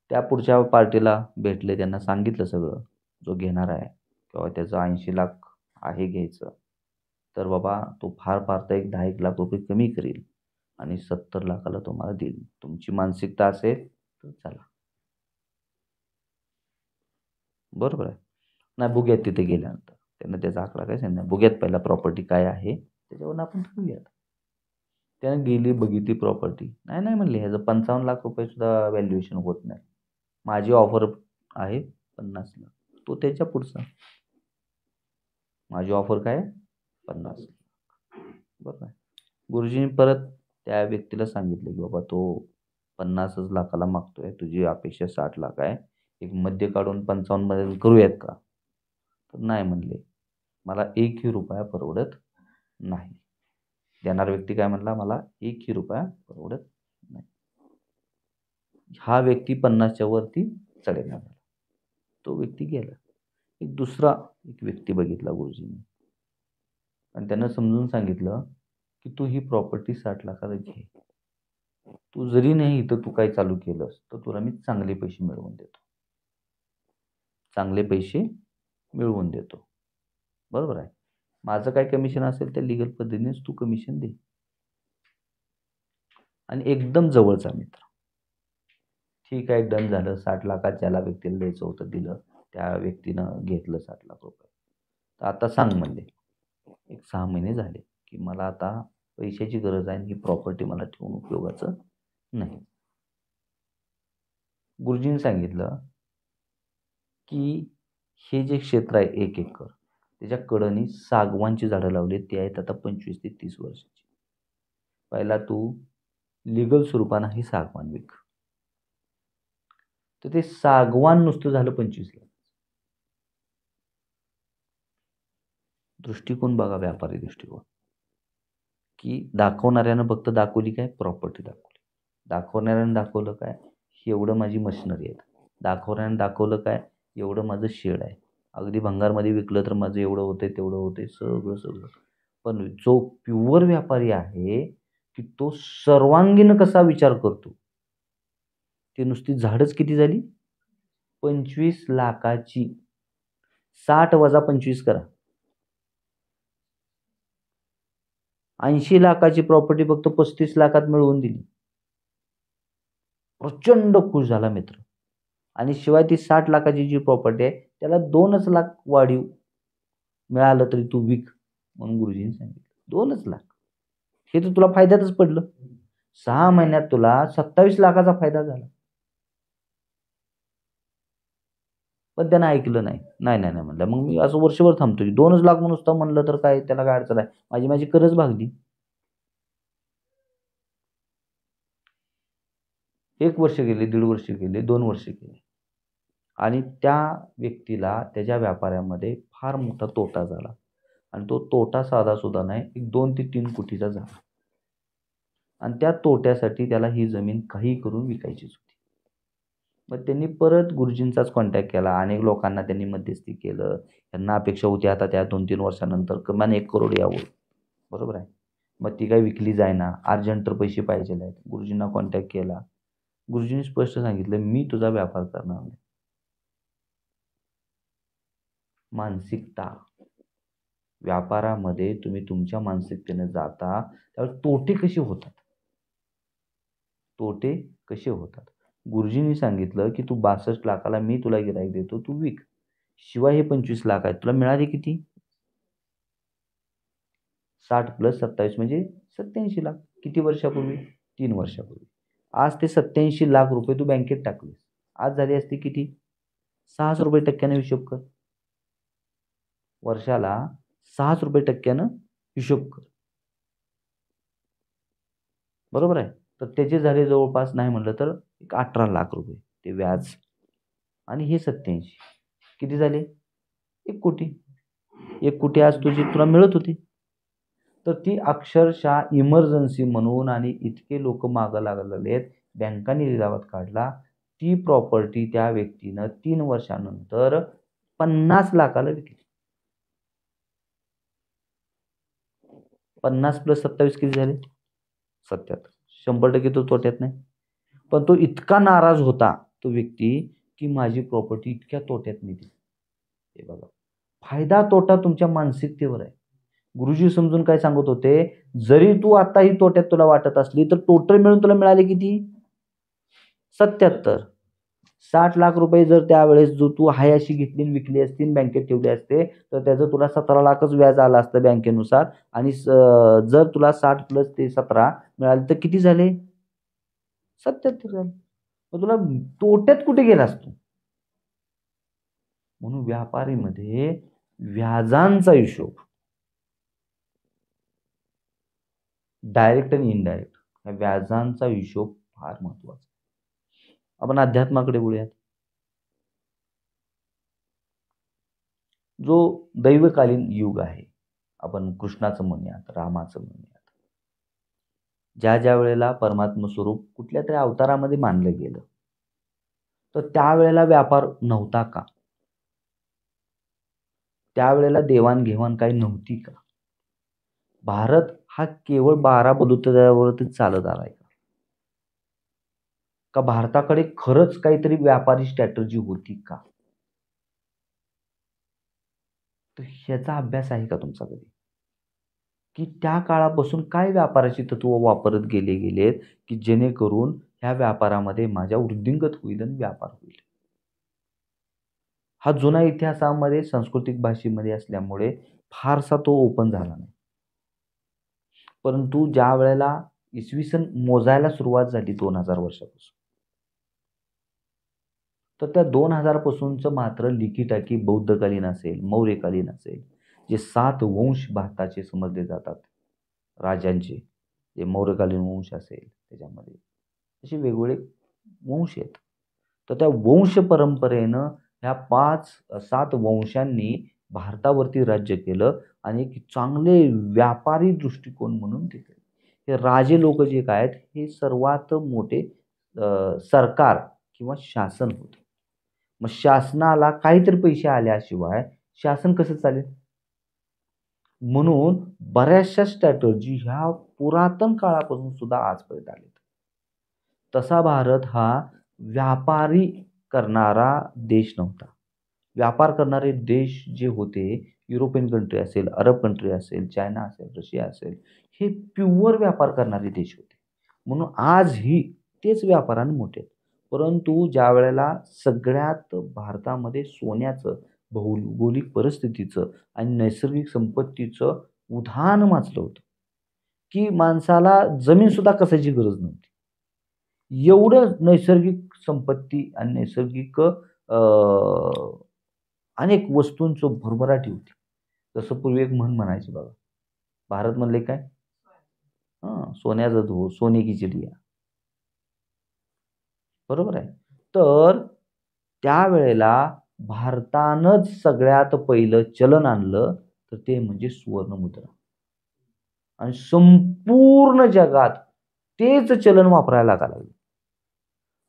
त्या पुढच्या पार्टीला भेटले, त्यांना सांगितलं सगळं, जो घेणार आहे किंवा त्याचं 80 लाख आहे घ्यायचं. तर बाबा तो फार फार तर एक 10-1 लाख रुपये कमी करील आणि 70 लाखाला तुम्हाला देईल. तुमची मानसिकता असेल तर चला. बरोबर आहे. नाही बघूयात तिथे गेल्यानंतर. त्यानं त्याचा आकडा काय सांगितला, बघूयात पहिला प्रॉपर्टी काय आहे, त्याच्यावरून आपण ठरवूयात. त्यानं गेली बघितली प्रॉपर्टी. नाही, नाही म्हणले ह्याचं 55 लाख रुपये सुद्धा व्हॅल्युएशन होत नाही. माझी ऑफर आहे 50 लाख. तो त्याच्या पुढचा. माझी ऑफर काय आहे? 50 लाख. बरोबर आहे. गुरुजींनी परत त्या व्यक्तीला सांगितलं की बाबा तो 50च लाखाला मागतोय. तुझी अपेक्षा 60 लाख आहे. एक मध्य काढून 55 मध्ये करूयात का? तर नाही म्हणले, मला एकही रुपया परवडत नाही. देणारा व्यक्ती काय म्हणला, मला एकही रुपया परवडत नाही. हा व्यक्ती 50च्या वरती चढेना झाला. तो व्यक्ती गेला. दुसरा व्यक्ती बघितला गुरुजींनी आणि त्यांना समजून सांगितलं की तू ही प्रॉपर्टी 60 लाखाला घे. तू जरी नाही इथं तू काय चालू केलंस तर तुला मी चांगले पैसे मिळवून देतो. चांगले पैसे मिळवून देतो. बरोबर आहे. माझं काय कमिशन असेल त्या लीगल पद्धतीनेच तू कमिशन दे. आणि एकदम जवळचा मित्र. ठीक आहे, डन झालं. 60 लाखात ज्याला व्यक्तीला द्यायचं होतं दिलं. त्या व्यक्तीनं घेतलं 60 लाख रुपये. तर आता सांग म्हणले, एक 6 महिने झाले की मला आता पैशाची गरज आहे आणि ही प्रॉपर्टी मला ठेवून उपयोगाचं नाही. गुरुजींनी सांगितलं की हे जे क्षेत्र आहे 1 एकर, त्याच्या कडेने सागवानची झाडं लावली. ती आहेत आता 25 ते 30 वर्षाची. पहिला तू लीगल स्वरूपानं हे सागवान विक. तर ते सागवान नुसतं झालं 25 लाख. दृष्टिकोन बघा, व्यापारी दृष्टिकोन. की दाखवणाऱ्यानं फक्त दाखवली काय, प्रॉपर्टी दाखवली. दाखवणाऱ्यानं दाखवलं काय, एवढं माझी मशिनरी आहे. दाखवणाऱ्यानं दाखवलं काय, एवढं माझं शेड आहे. अगदी भंगारमध्ये विकलं तर माझं एवढं होतंय तेवढं होतंय सगळं. पण जो प्युअर व्यापारी आहे की तो सर्वांगीण कसा विचार करतो. ती नुसती झाडच किती झाली, 25 लाखाची. 60 वजा 25 करा, 80 लाखाची प्रॉपर्टी फक्त 35 लाखात मिळवून दिली. प्रचंड खुश झाला मित्र. आणि शिवाय ती 60 लाखाची जी प्रॉपर्टी आहे त्याला 2च लाख वाढीव मिळालं तरी तू विक म्हणून गुरुजींनी सांगितलं. 2च लाख. हे तर तुला फायद्यातच पडलं. 6 महिन्यात तुला 27 लाखाचा फायदा झाला. पण त्यानं ऐकलं नाही. नाही म्हणलं, मग मी असं वर्षभर थांबतोय. 2च लाख नुसतं म्हणलं तर काय, त्याला काय अडचण आहे. माझी करज भागली. 1 वर्ष गेले, 1.5 वर्ष गेले, 2 वर्ष गेले आणि त्या व्यक्तीला त्याच्या व्यापाऱ्यामध्ये फार मोठा तोटा झाला. आणि तो तोटा साधा सुद्धा नाही, एक 2 ते 3 कोटीचा झाला. आणि त्या तोट्यासाठी त्याला ही जमीन काही करून विकायचीच होती. मग त्यांनी परत गुरुजींचाच कॉन्टॅक्ट केला. अनेक लोकांना त्यांनी मध्यस्थी केलं. त्यांना अपेक्षा होती आता त्या 2-3 वर्षानंतर किमान 1 करोड यावं. बरोबर आहे. मग ती काही विकली जायना. अर्जंट तर पैसे पाहिजे आहेत. गुरुजींना कॉन्टॅक्ट केला. गुरुजींनी स्पष्ट सांगितलं, मी तुझा व्यापार करणार नाही. मानसिकता. व्यापारामध्ये तुम्ही तुमच्या मानसिकतेने जाता त्यावेळेस तोटे कसे होतात. गुरुजींनी सांगितलं की तू 62 लाखाला मी तुला गिऱ्हाईक देतो, तू विक. शिवाय हे 25 लाख आहेत, तुला मिळाले किती, 60 + 27 म्हणजे 87 लाख. किती वर्षापूर्वी, 3 वर्षापूर्वी. आज ते 87 लाख रुपये तू बँकेत टाकले. आज झाले असते किती, 6च रुपये टक्क्याने हिशोब कर. वर्षाला 6च रुपये टक्क्यानं हिशोब कर. बरोबर आहे. तर त्याचे झाले जवळपास नाही म्हणलं तर 18 लाख रुपये ते व्याज. आणि हे 87 किती झाले, 1 कोटी. 1 कोटी आज तुला मिळत होती. तर ती अक्षरशः इमर्जन्सी म्हणून आणि इतके लोक मागं लागलेले आहेत, बँकांनी लिलावात काढला. ती प्रॉपर्टी त्या व्यक्तीनं 3 वर्षानंतर 50 लाखाला विकली. 50 + 27 किती झाले, 77. 100% तो तोट्यात नाही. पण तो इतका नाराज होता तो व्यक्ती की माझी प्रॉपर्टी इतक्या तोट्यात निघली. हे बघा, फायदा तोटा तुमच्या मानसिकतेवर आहे. गुरुजी समजून काय सांगत होते, जरी तू आता ही तोट्यात तुला वाटत असली तर टोटल मिळून तुला मिळाले किती, 77. 60 लाख रुपये जर त्यावेळेस जो तू हाय अशी घेतली विकली असती, बँकेत ठेवले असते तर त्याचं तुला 17 लाखच व्याज आलं असतं बँकेनुसार. आणि जर तुला 60 + ते 17 मिळाले तर किती झाले, 77 झाले. मग तुला तोट्यात कुठे गेलास तू. म्हणून व्यापारीमध्ये व्याजांचा हिशोब, डायरेक्ट आणि इनडायरेक्ट, व्याजांचा हिशोब फार महत्वाचा. आपण अध्यात्माकडे बोलूयात. जो दैवकालीन युग आहे, आपण कृष्णाचं म्हणूयात, रामाचं म्हणूयात, ज्या ज्या वेळेला परमात्म स्वरूप कुठल्या तरी अवतारामध्ये मानलं गेलं, तर त्यावेळेला व्यापार नव्हता का? त्यावेळेला देवाणघेवाण काही नव्हती का? भारत हा केवळ 12 बलुतेदारावरतीच चालत आलाय का? का भारताकडे खरंच काहीतरी व्यापारी स्ट्रॅटेजी होती का? तर ह्याचा अभ्यास आहे का तुमचा कधी? की त्या काळापासून काय व्यापाराची तत्व वापरत गेलेत, की जेणेकरून ह्या व्यापारामध्ये माझ्या वृद्धिंगत होईल आणि व्यापार होईल. हा जुना इतिहासामध्ये सांस्कृतिक भाषेमध्ये असल्यामुळे फारसा तो ओपन झाला नाही. परंतु ज्या वेळेला इसवी सन मोजायला सुरुवात झाली 2000 वर्षापासून, तर त्या 2000 पासूनचं मात्र लिखीटाकी बौद्धकालीन असेल, मौर्यकालीन असेल, जे 7 वंश भारताचे समजले जातात राजांचे, जे मौर्यकालीन वंश असेल त्याच्यामध्ये असे वेगवेगळे वंश आहेत. तर त्या वंश परंपरेनं ह्या 5-7 वंशांनी भारतावरती राज्य केलं आणि एक चांगले व्यापारी दृष्टिकोन म्हणून ते केलं. हे राजे लोक जे काय आहेत, हे सर्वात मोठे सरकार किंवा शासन होते. मग शासनाला काहीतरी पैसे आल्याशिवाय शासन कसं चालेल? म्हणून बऱ्याचशा स्ट्रॅटेजी ह्या पुरातन काळापासून सुद्धा आजपर्यंत आलेत. तसा भारत हा व्यापारी करणारा देश नव्हता. व्यापार करणारे देश जे होते, युरोपियन कंट्री असेल, अरब कंट्री असेल, चायना असेल, रशिया असेल, हे प्युअर व्यापार करणारे देश होते. म्हणून आजही तेच व्यापाराने मोठे आहेत. परंतु ज्यावेळेला सगळ्यात भारतामध्ये सोन्याचं, भौगोलिक परिस्थितीचं आणि नैसर्गिक संपत्तीचं उधाण माचलं होतं, की माणसाला जमीनसुद्धा कसायची गरज नव्हती. एवढं नैसर्गिक संपत्ती आणि नैसर्गिक अनेक वस्तूंचं भरभराटी होती. जसं पूर्वी एक म्हण म्हणायची बघा, भारत म्हणले काय? सोन्याचा धूर, सोने की चिडिया. बरोबर आहे. तर त्यावेळेला भारतानंच सगळ्यात पहिलं चलन आणलं, तर ते म्हणजे सुवर्णमुद्रा. आणि संपूर्ण जगात तेच चलन वापरायला लागायला लागलं.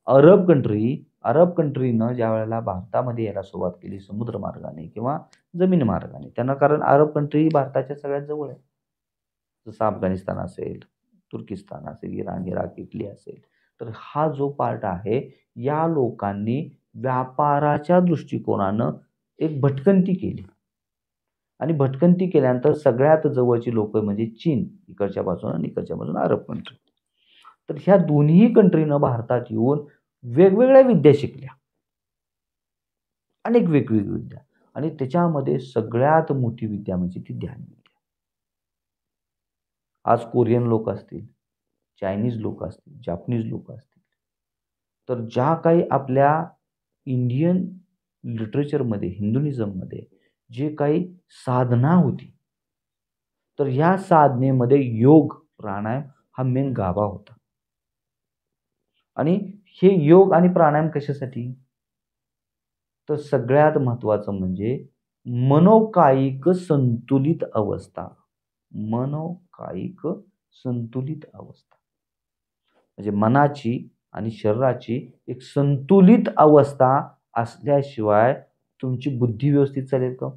अरब कंट्रीनं ज्यावेळेला भारतामध्ये यायला सुरुवात केली समुद्र मार्गाने किंवा जमीन मार्गाने, त्यांना कारण अरब कंट्री ही भारताच्या सगळ्यात जवळ आहे. जसं अफगाणिस्तान असेल, तुर्किस्तान असेल, इराण, इराक, इटली असेल. तर हा जो पार्ट आहे, या लोकांनी व्यापाराच्या दृष्टिकोनानं एक भटकंती केली. आणि भटकंती केल्यानंतर सगळ्यात जवळची लोक म्हणजे चीन इकडच्या बाजूनं आणि इकडच्या बाजूनं अरब कंट्री. तर ह्या दोन्ही कंट्रीनं भारतात येऊन वेगवेगळ्या विद्या शिकल्या. अनेक वेगवेगळी विद्या. आणि त्याच्यामध्ये सगळ्यात मोठी विद्या म्हणजे ती ध्यान विद्या. आज कोरियन लोक असतील, चायनीज लोक असतील, जापनीज लोक असतील, तर ज्या काही आपल्या इंडियन लिटरेचरमध्ये, हिंदुनिझममध्ये जे काही साधना होती, तर ह्या साधनेमध्ये योग, प्राणायाम हा मेन गाभा होता. आणि हे योग आणि प्राणायाम कशासाठी? तर सगळ्यात महत्त्वाचं म्हणजे मनोकायिक संतुलित अवस्था. मनोकायिक संतुलित अवस्था. म्हणजे मनाची आणि शरीराची एक संतुलित अवस्था असल्याशिवाय तुमची बुद्धी व्यवस्थित चालेल का?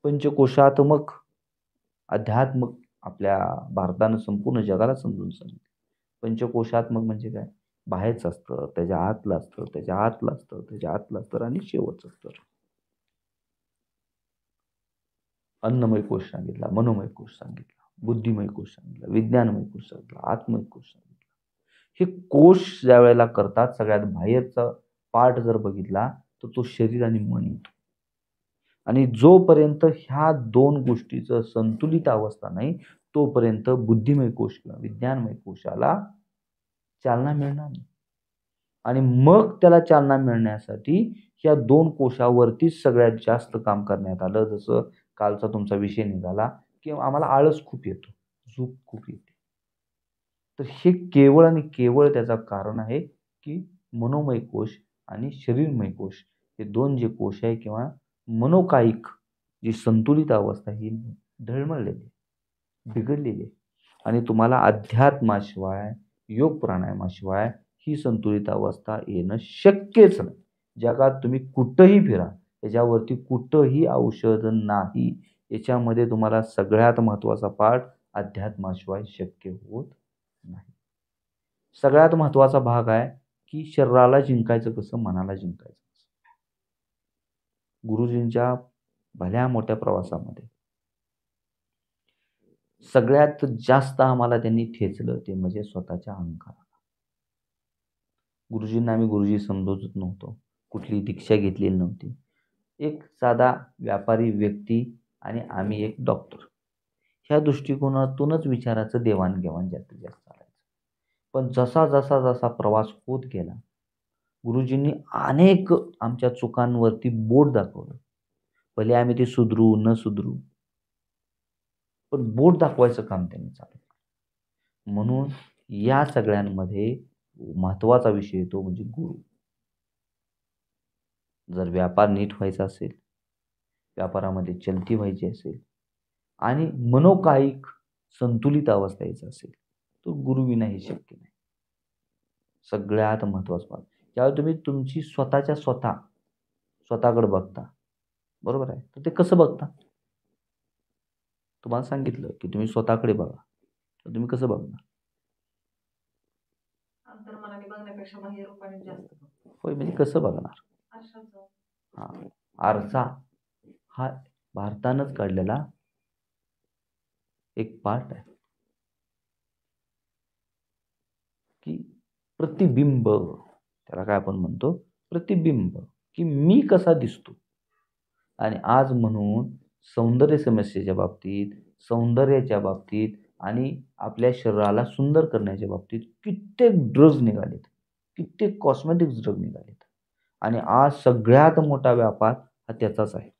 पंचकोशात्मक अध्यात्म आपल्या भारतानं संपूर्ण जगाला समजून सांगितलं. पंचकोशात्मक म्हणजे काय? बाहेरचं असतं, त्याच्या आतलं असतं, त्याच्या आतलं असतं, त्याच्या आतलं असतं आणि शेवटचं असतं. अन्नमय कोश सांगितला, मनोमय कोश सांगितला, बुद्धिमय कोश सांगितला, विज्ञानमय कोश सांगितला, आत्मय कोश सांगितला. हे कोश ज्या वेळेला करतात, सगळ्यात बाहेरचा पार्ट जर बघितला तर तो शरीर आणि मन येतो. आणि जोपर्यंत ह्या दोन गोष्टीचं संतुलित अवस्था नाही, तोपर्यंत बुद्धिमय कोश किंवा विज्ञानमय कोशाला चालना मिळणार नाही. आणि मग त्याला चालना मिळण्यासाठी ह्या दोन कोशावरतीच सगळ्यात जास्त काम करण्यात आलं. जसं कालचा तुमचा विषय निघाला, की आम्हाला आळस खूप येतो, झोप खूप येते. तर हे केवळ आणि केवळ त्याचं कारण आहे, की मनोमय कोश आणि शरीरमय कोश हे दोन जे कोश आहे किंवा मनोकायिक जी संतुलित अवस्था ही ढळमळलेली, बिघडलेली आहे. आणि तुम्हाला अध्यात्माशिवाय, योग प्राणायामाशिवाय ही संतुलित अवस्था येणं शक्यच नाही. जगात तुम्ही कुठंही फिरा, याच्यावरती कुठंही औषध नाही. याच्यामध्ये तुम्हाला सगळ्यात महत्त्वाचा पाठ अध्यात्माशिवाय शक्य होत नाही. सगळ्यात महत्त्वाचा भाग आहे की शरीराला जिंकायचं कसं, मनाला जिंकायचं कसं. गुरुजींच्या भल्या मोठ्या प्रवासामध्ये सगळ्यात जास्त आम्हाला त्यांनी ठेचलं ते म्हणजे स्वतःच्या अहंकाराला. गुरुजींना आम्ही गुरुजी समजतच नव्हतो, कुठली दीक्षा घेतलेली नव्हती. एक साधा व्यापारी व्यक्ती आणि आम्ही एक डॉक्टर, ह्या दृष्टिकोनातूनच विचाराचं देवाणघेवाण जास्तीत जास्त चालायचं. पण जसा जसा जसा प्रवास होत गेला, गुरुजींनी अनेक आमच्या चुकांवरती बोट दाखवलं. भले आम्ही ते सुधरू न सुधरू, पण बोट दाखवायचं काम त्यांनी चालू केलं. म्हणून या सगळ्यांमध्ये महत्त्वाचा विषय येतो म्हणजे गुरु. जर व्यापार नीट व्हायचा असेल, व्यापारामध्ये चलती व्हायची असेल आणि मनोकायिक संतुलित अवस्था यायचं असेल, तर गुरुविना हे शक्य नाही. सगळ्यात महत्त्वाचं पाठ ज्यावेळी तुम्ही तुमची स्वतःकडे बघता, बरोबर आहे, तर ते कसं बघता? तुम्हाला सांगितलं की तुम्ही स्वतःकडे बघा, तर तुम्ही कसं बघणार? अंतर्मनाने बघण्यापेक्षा बाह्य रूपाने जास्त बघतो. होय, म्हणजे कसं बघणार? आरशाचं. हा, आरसा हा भारतानंच काढलेला एक पाठ आहे की प्रतिबिंब, त्याला काय आपण म्हणतो, प्रतिबिंब, की मी कसा दिसतो. आणि आज म्हणून सौंदर्य समस्येच्या बाबतीत, सौंदर्याच्या बाबतीत आणि आपल्या शरीराला सुंदर करण्याच्या बाबतीत कित्येक ड्रग्ज निघालेत, कित्येक कॉस्मेटिक्स ड्रग निघालेत. आणि आज सगळ्यात मोठा व्यापार हा त्याचाच आहे.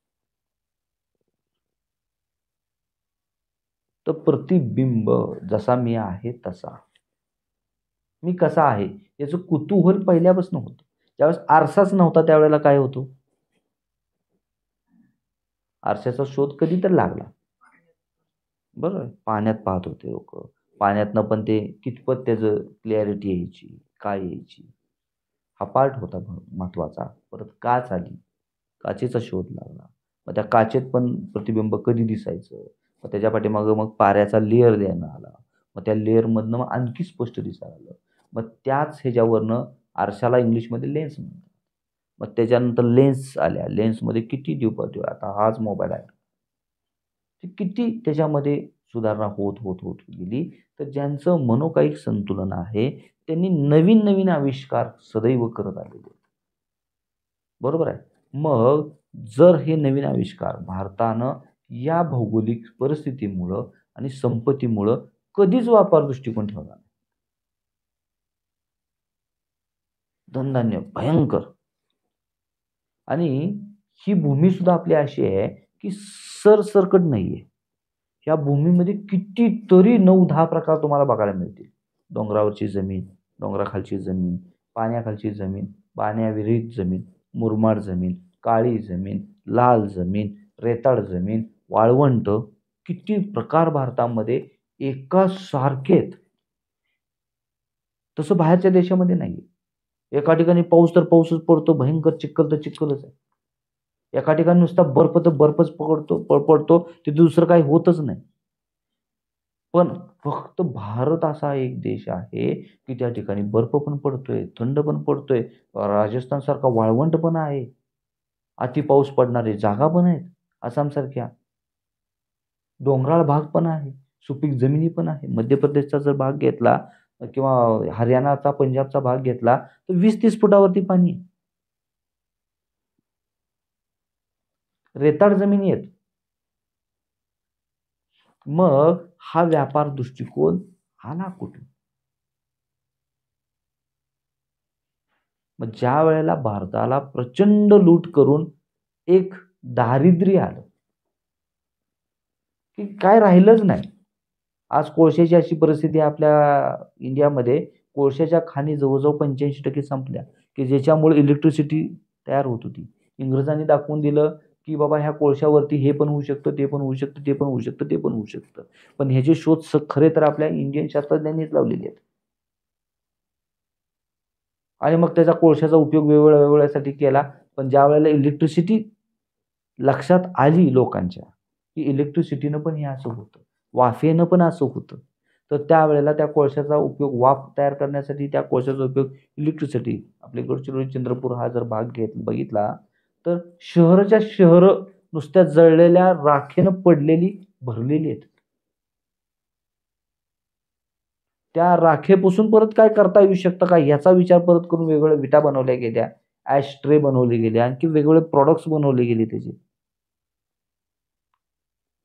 तर प्रतिबिंब, जसा मी आहे तसा, मी कसा आहे याचं कुतूहल पहिल्यापासून होतं. ज्यावेळेस आरसाच नव्हता त्यावेळेला काय होतो, आरशाचा शोध कधी तर लागला, बरोबर. पाण्यात पाहत होते लोक, पाण्यातनं पण ते कितपत त्याचं क्लॅरिटी यायची, काय यायची, हा पार्ट होता महत्त्वाचा. परत काच आली, काचेचा शोध लागला, मग त्या काचेत पण प्रतिबिंब कधी दिसायचं, मग त्याच्या पाठीमागं मग पाऱ्याचा लेअर देणं आला, मग त्या लेअरमधनं मग आणखी स्पष्ट दिसायला लागलं. मग त्याच ह्याच्यावरनं आरशाला इंग्लिशमध्ये लेन्स म्हणतात. मग त्याच्यानंतर लेन्स आल्या, लेन्समध्ये किती दिवस, आता हाच मोबाईल आहे, किती त्याच्यामध्ये सुधारणा होत होत होत गेली. तर ज्यांचं मनोकायिक संतुलन आहे त्यांनी नवीन नवीन आविष्कार सदैव करत आलेले, बरोबर आहे. मग जर हे नवीन आविष्कार भारतानं या भौगोलिक परिस्थितीमुळं आणि संपत्तीमुळं कधीच व्यापार दृष्टिकोन ठेवला नाही, धनधान्य भयंकर. आणि ही भूमी सुद्धा आपली अशी आहे की सरसकट नाहीये. या भूमीमध्ये कितीतरी 9-10 प्रकार तुम्हाला बघायला मिळतील. डोंगरावरची जमीन, डोंगराखालची जमीन, पाण्याखालची जमीन, पाण्याविरहित जमीन, मुरमाड जमीन, काळी जमीन, लाल जमीन, रेताळ जमीन, वाळवंट, किती प्रकार भारतामध्ये एकासारखे आहेत. तसं बाहेरच्या देशामध्ये नाही. एका ठिकाणी पाऊस तर पाऊसच पडतो, भयंकर चिखल तर चिखलच आहे. एका ठिकाणी नुसता बर्फ तर बर्फच पडतो, ते दुसरं काही होतच नाही. पण फक्त भारत असा एक देश आहे की त्या ठिकाणी बर्फ पण पडतोय, थंड पण पडतोय, राजस्थान सारखा वाळवंट पण आहे, अति पाऊस पडणारे जागा पण आहेत, आसामसारख्या डोंगराळ भाग पण आहे, सुपीक जमिनी पण आहे. मध्य प्रदेशचा जर भाग घेतला किंवा हरियाणाचा, पंजाबचा भाग घेतला तर 20-30 फुटावरती पाणी आहे, रेताळ जमिनी आहेत. मग हा व्यापार दृष्टिकोन आला कुठून? मग ज्या वेळेला भारताला प्रचंड लूट करून एक दारिद्र्य आलं की काय राहिलंच नाही. आज कोळशाची अशी परिस्थिती आपल्या इंडियामध्ये, कोळशाच्या खाणी जवळजवळ 85% संपल्या की ज्याच्यामुळे इलेक्ट्रिसिटी तयार होत होती. इंग्रजांनी दाखवून दिलं की बाबा ह्या कोळशावरती हे पण होऊ शकतं, ते पण होऊ शकतं, ते पण होऊ शकतं, ते पण होऊ शकतं. पण ह्याचे शोध खरे तर आपल्या इंडियन शास्त्रज्ञांनीच लावलेले आहेत. आणि मग त्याचा कोळशाचा उपयोग वेगवेगळ्या वेगवेगळ्यासाठी केला. पण ज्या वेळेला इलेक्ट्रिसिटी लक्षात आली लोकांच्या, की इलेक्ट्रिसिटीनं पण हे असं होतं, वाफेनं पण असं होतं. तर त्यावेळेला त्या कोळशाचा उपयोग वाफ तयार करण्यासाठी, त्या कोळशाचा उपयोग इलेक्ट्रिसिटी, आपले गडचिरोली चंद्रपूर हा जर भाग बघितला तर शहरच्या शहरं नुसत्या जळलेल्या राखेनं पडलेली भरलेली आहेत. त्या राखेपासून परत काय करता येऊ शकतं का याचा विचार परत करून वेगवेगळ्या विटा बनवल्या गेल्या, ॲश ट्रे बनवले गेले, आणखी वेगवेगळे प्रॉडक्ट्स बनवले गेले त्याचे.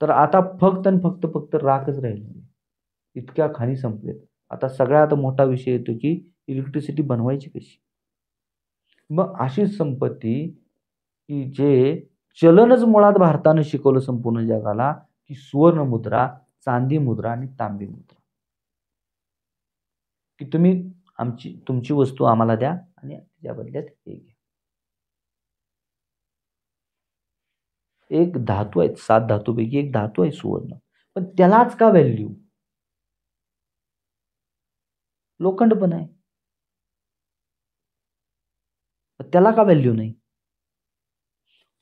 तर आता फक्त आणि फक्त राखच राहिली. इतक्या खाणी संपलेत. आता सगळ्यात मोठा विषय येतो की इलेक्ट्रिसिटी बनवायची कशी? मग अशी संपत्ती की जे चलनच मुळात भारतानं शिकवलं संपूर्ण जगाला, की सुवर्ण मुद्रा, चांदी मुद्रा आणि तांबी मुद्रा. की तुम्ही तुमची वस्तू आम्हाला द्या आणि त्या बदल्यात हे घ्या. एक धातू आहे, 7 धातूपैकी एक धातू आहे सुवर्ण. पण त्यालाच का व्हॅल्यू? लोखंड पण आहे. त्याला का व्हॅल्यू नाही?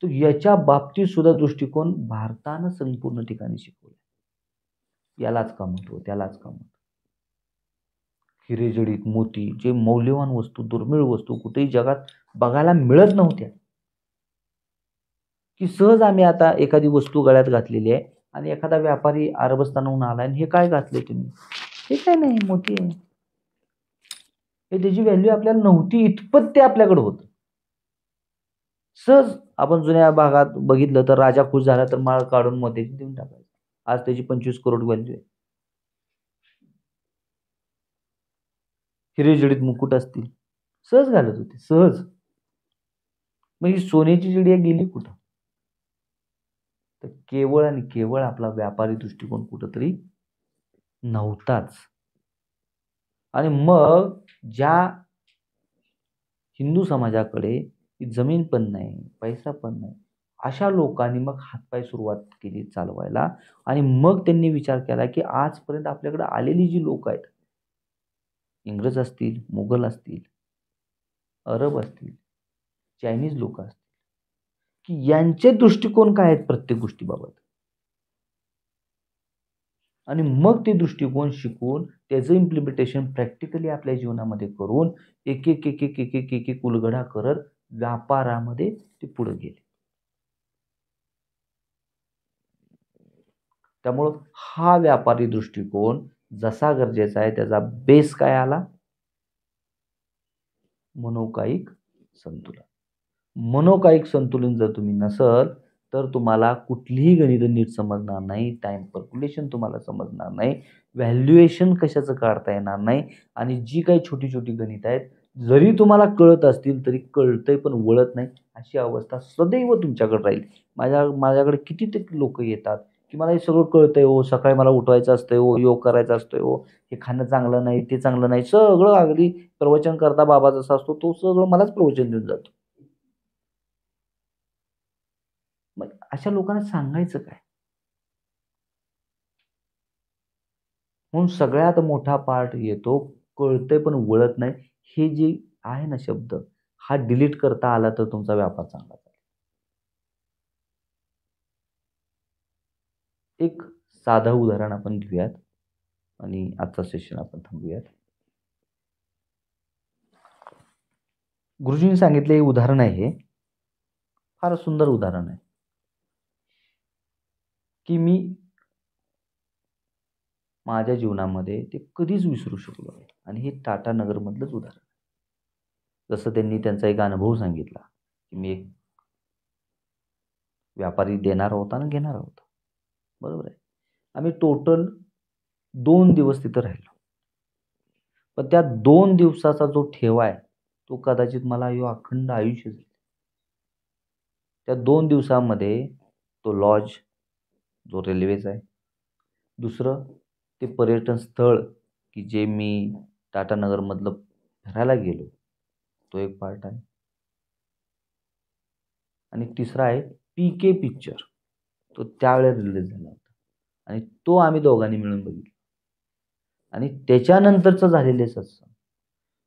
तर याच्या बाबतीत सुद्धा दृष्टिकोन भारतानं संपूर्ण ठिकाणी शिकवला. यालाच का महत्व, त्यालाच का महत्व. हिरे जडित मोती, जे मौल्यवान वस्तू, दुर्मिळ वस्तू कुठेही जगात बघायला मिळत नव्हत्या, की सहज आम्ही आता एखादी वस्तू गळ्यात घातलेली आहे आणि एखादा व्यापारी अरबस्थानाहून आला आणि हे काय घातले तुम्ही? हे काय नाही, मोती आहे. हे त्याची व्हॅल्यू आपल्याला नव्हती, इतपत ते आपल्याकडे होतं. सहज आपण जुन्या भागात बघितलं तर राजा खुश झाला तर माळ काढून मोत्याची देऊन टाकायचं. आज त्याची 25 करोड व्हॅल्यू आहे. हिरे जडित मुकुट असतील, सहज घालत होते, सहज. मग ही सोन्याची चिडिया गेली कुठं? तर केवळ आणि केवळ आपला व्यापारी दृष्टिकोन कुठंतरी नव्हताच. आणि मग ज्या हिंदू समाजाकडे जमीन पण नाही, पैसा पण नाही, अशा लोकांनी मग हातपाय सुरुवात केली चालवायला. आणि मग त्यांनी विचार केला की आजपर्यंत आपल्याकडे आलेली जी लोक आहेत, इंग्रज असतील, मुघल असतील, अरब असतील, चायनीज लोक असतील, की यांचे दृष्टिकोन काय आहेत प्रत्येक गोष्टीबाबत. आणि मग ते दृष्टिकोन शिकून त्याचं इम्प्लिमेंटेशन प्रॅक्टिकली आपल्या जीवनामध्ये करून एक एक एक एक एक एक एक एक उलगडा करत व्यापारामध्ये ते पुढे गेले. त्यामुळं हा व्यापारी दृष्टिकोन जसा गरजेचा आहे त्याचा बेस काय आला? मनोकायिक संतुलन. मनोकायिक संतुलन जर तुम्ही नसल तर तुम्हाला कुठलीही गणित नीट समजणार नाही, टाइम कॅल्क्युलेशन तुम्हाला समजणार नाही, व्हॅल्युएशन कशाचं काढता येणार नाही. आणि जी काही छोटी छोटी गणित आहेत जरी तुम्हाला कळत असतील तरी कळतंय पण वळत नाही, अशी अवस्था सदैव तुमच्याकडे राहील. माझ्याकडे किती लोक येतात की मला हे सगळं कळतंय हो, सकाळी मला उठवायचं असतंय हो, योग करायचा असतोय हो, हे खाणं चांगलं नाही, ते चांगलं नाही, सगळं अगदी प्रवचन करता बाबा जसा असतो तो सगळं मलाच प्रवचन देऊन जातो. मग अशा लोकांना सांगायचं काय? म्हणून सगळ्यात मोठा पार्ट येतो, कळतंय पण वळत नाही. हे जे आहे ना शब्द, हा डिलीट करता आला तर तुमचा व्यापार चांगला चालेल. एक साधं उदाहरण आपण घेऊयात आणि आजचं सेशन आपण थांबूयात. गुरुजींनी सांगितले हे उदाहरण आहे, हे फार सुंदर उदाहरण आहे की मी माझ्या जीवनामध्ये ते कधीच विसरू शकलो नाही. आणि हे टाटा नगरमधलंच उदाहरण. जसं त्यांनी त्यांचा एक अनुभव सांगितला की मी एक व्यापारी देणार होता आणि घेणार होता, बरोबर आहे. आम्ही टोटल 2 दिवस तिथं राहिलो. पण त्या 2 दिवसाचा जो ठेवा आहे तो कदाचित मला अखंड आयुष्य जाईल. त्या 2 दिवसामध्ये तो लॉज, जो रेल्वेचा आहे, दुसरं ते पर्यटन स्थळ की जे मी टाटानगरमधलं फिरायला गेलो, तो एक पार्ट आहे. आणि तिसरा आहे पीके पिक्चर. तो त्यावेळेला रिलीज झाला होता आणि तो आम्ही दोघांनी मिळून बघितला. आणि त्याच्यानंतरचं झालेले सत्संग,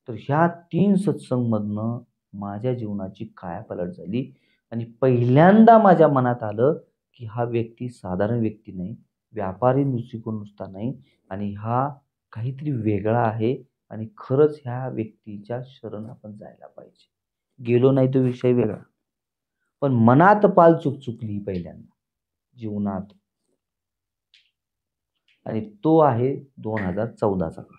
तर ह्या 3 सत्संगमधनं माझ्या जीवनाची कायापालट झाली आणि पहिल्यांदा माझ्या मनात आलं, की हा व्यक्ती साधारण व्यक्ती नाही, व्यापारी नुसता नाही आणि हा काहीतरी वेगळा आहे आणि खरंच ह्या व्यक्तीच्या शरण आपण जायला पाहिजे. गेलो नाही तो विषय वेगळा, पण मनात पाल चुकली पहिल्यांदा जीवनात, आणि तो आहे 2014चा काळ.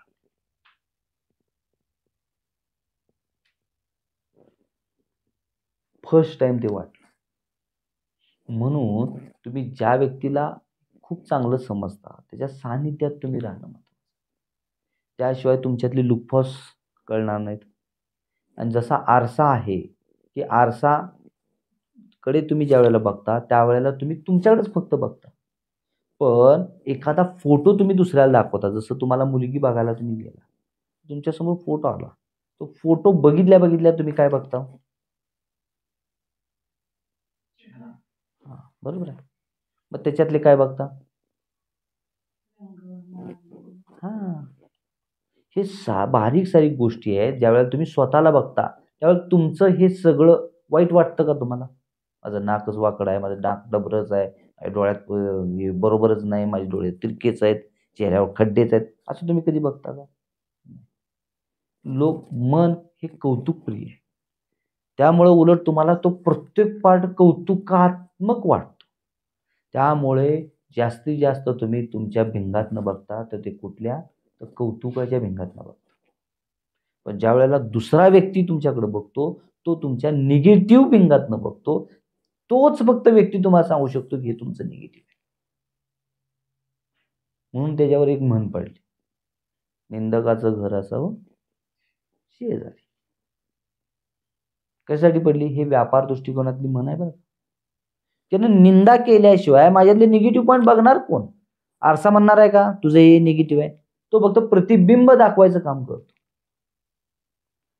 फर्स्ट टाइम ते वाटलं. म्हणून तुम्ही ज्या व्यक्तीला खूप चांगलं समजता त्याच्या सानिध्यात तुम्ही राहणं महत्त्वाचं. त्याशिवाय तुमच्यातली लुप्फस कळणार नाहीत. आणि जसा आरसा आहे, की आरसाकडे तुम्ही ज्या वेळेला बघता त्यावेळेला तुम्ही तुमच्याकडेच फक्त बघता. पण एखादा फोटो तुम्ही दुसऱ्याला दाखवता. जसं तुम्हाला मुलगी बघायला तुम्ही गेला, तुमच्यासमोर फोटो आला, तो फोटो बघितल्या तुम्ही काय बघता? हां, बरोबर आहे. मग त्याच्यातले काय बघता? हां, हे बारीक सारीक गोष्टी आहेत. ज्यावेळेला तुम्ही स्वतःला बघता त्यावेळेला तुमचं हे सगळं वाईट वाटतं का तुम्हाला? माझं नाकच वाकडं आहे, माझं नाक डबरच आहे, माझ्या डोळ्यात हे बरोबरच नाही, माझे डोळे तिरकेच आहेत, चेहऱ्यावर खड्डेच आहेत, असं तुम्ही कधी बघता का? मन हे कौतुकप्रिय आहे. त्यामुळे उलट तुम्हाला तो प्रत्येक पार्ट कौतुकात्मक वाटतो. त्यामुळे जास्तीत जास्त तुम्ही तुमच्या भिंगात न बघता तर ते कुठल्या तर कौतुकाच्या भिंगात न बघता. पण ज्या वेळेला दुसरा व्यक्ती तुमच्याकडे बघतो, तो तुमच्या निगेटिव्ह भिंगात न बघतो, तोच फक्त व्यक्ती तुम्हाला सांगू शकतो की हे तुमचं निगेटिव्ह आहे. म्हणून त्याच्यावर एक म्हण पडली, निंदकाचं घर असावं शेजारी. कशासाठी पडली? हे व्यापार दृष्टिकोनातली म्हण आहे बरं. त्यानं निंदा केल्याशिवाय माझ्यातले निगेटिव्ह पॉईंट बघणार कोण? आरसा म्हणणार आहे का तुझं हे निगेटिव्ह आहे? तो फक्त प्रतिबिंब दाखवायचं काम करतो.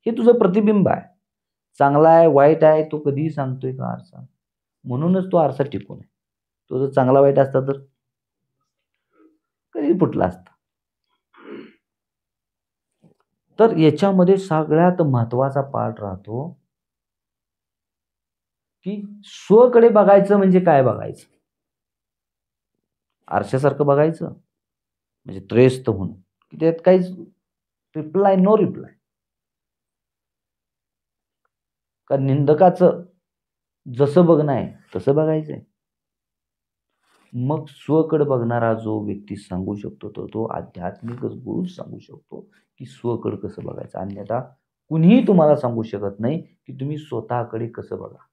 हे तुझं प्रतिबिंब आहे. चांगला आहे वाईट आहे तो कधीही सांगतोय का आरसा? म्हणूनच तो आरसा टिकून आहे. तो जर चांगला वाईट असता तर कधी फुटला असता. तर याच्यामध्ये सगळ्यात महत्वाचा पार्ट राहतो की स्वकडे बघायचं म्हणजे काय बघायचं? आरशासारखं बघायचं म्हणजे त्रयस्थ होऊन, की त्यात काहीच रिप्लाय नो रिप्लाय. का निंदकाचं जसं बघणं आहे तसं बघायचंय? मग स्वकडे बघणारा जो व्यक्ती सांगू शकतो तो आध्यात्मिकच गुरु सांगू शकतो की स्वकडे कसं बघायचं. अन्यथा कुणीही तुम्हाला सांगू शकत नाही की तुम्ही स्वतःकडे कसं बघा.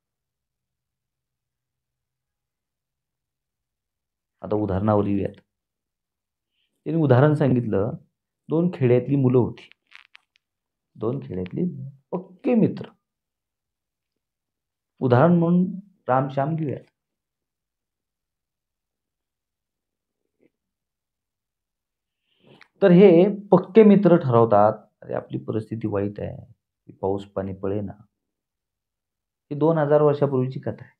आता उदाहरणावर येऊयात. त्यांनी उदाहरण सांगितलं, 2 खेड्यातली मुलं होती. 2 खेड्यातली पक्के मित्र. उदाहरण म्हणून रामश्याम घेऊयात. तर हे पक्के मित्र ठरवतात, अरे आपली परिस्थिती वाईट आहे, पाऊस पाणी पळेना. ही 2000 वर्षापूर्वीची कथा आहे.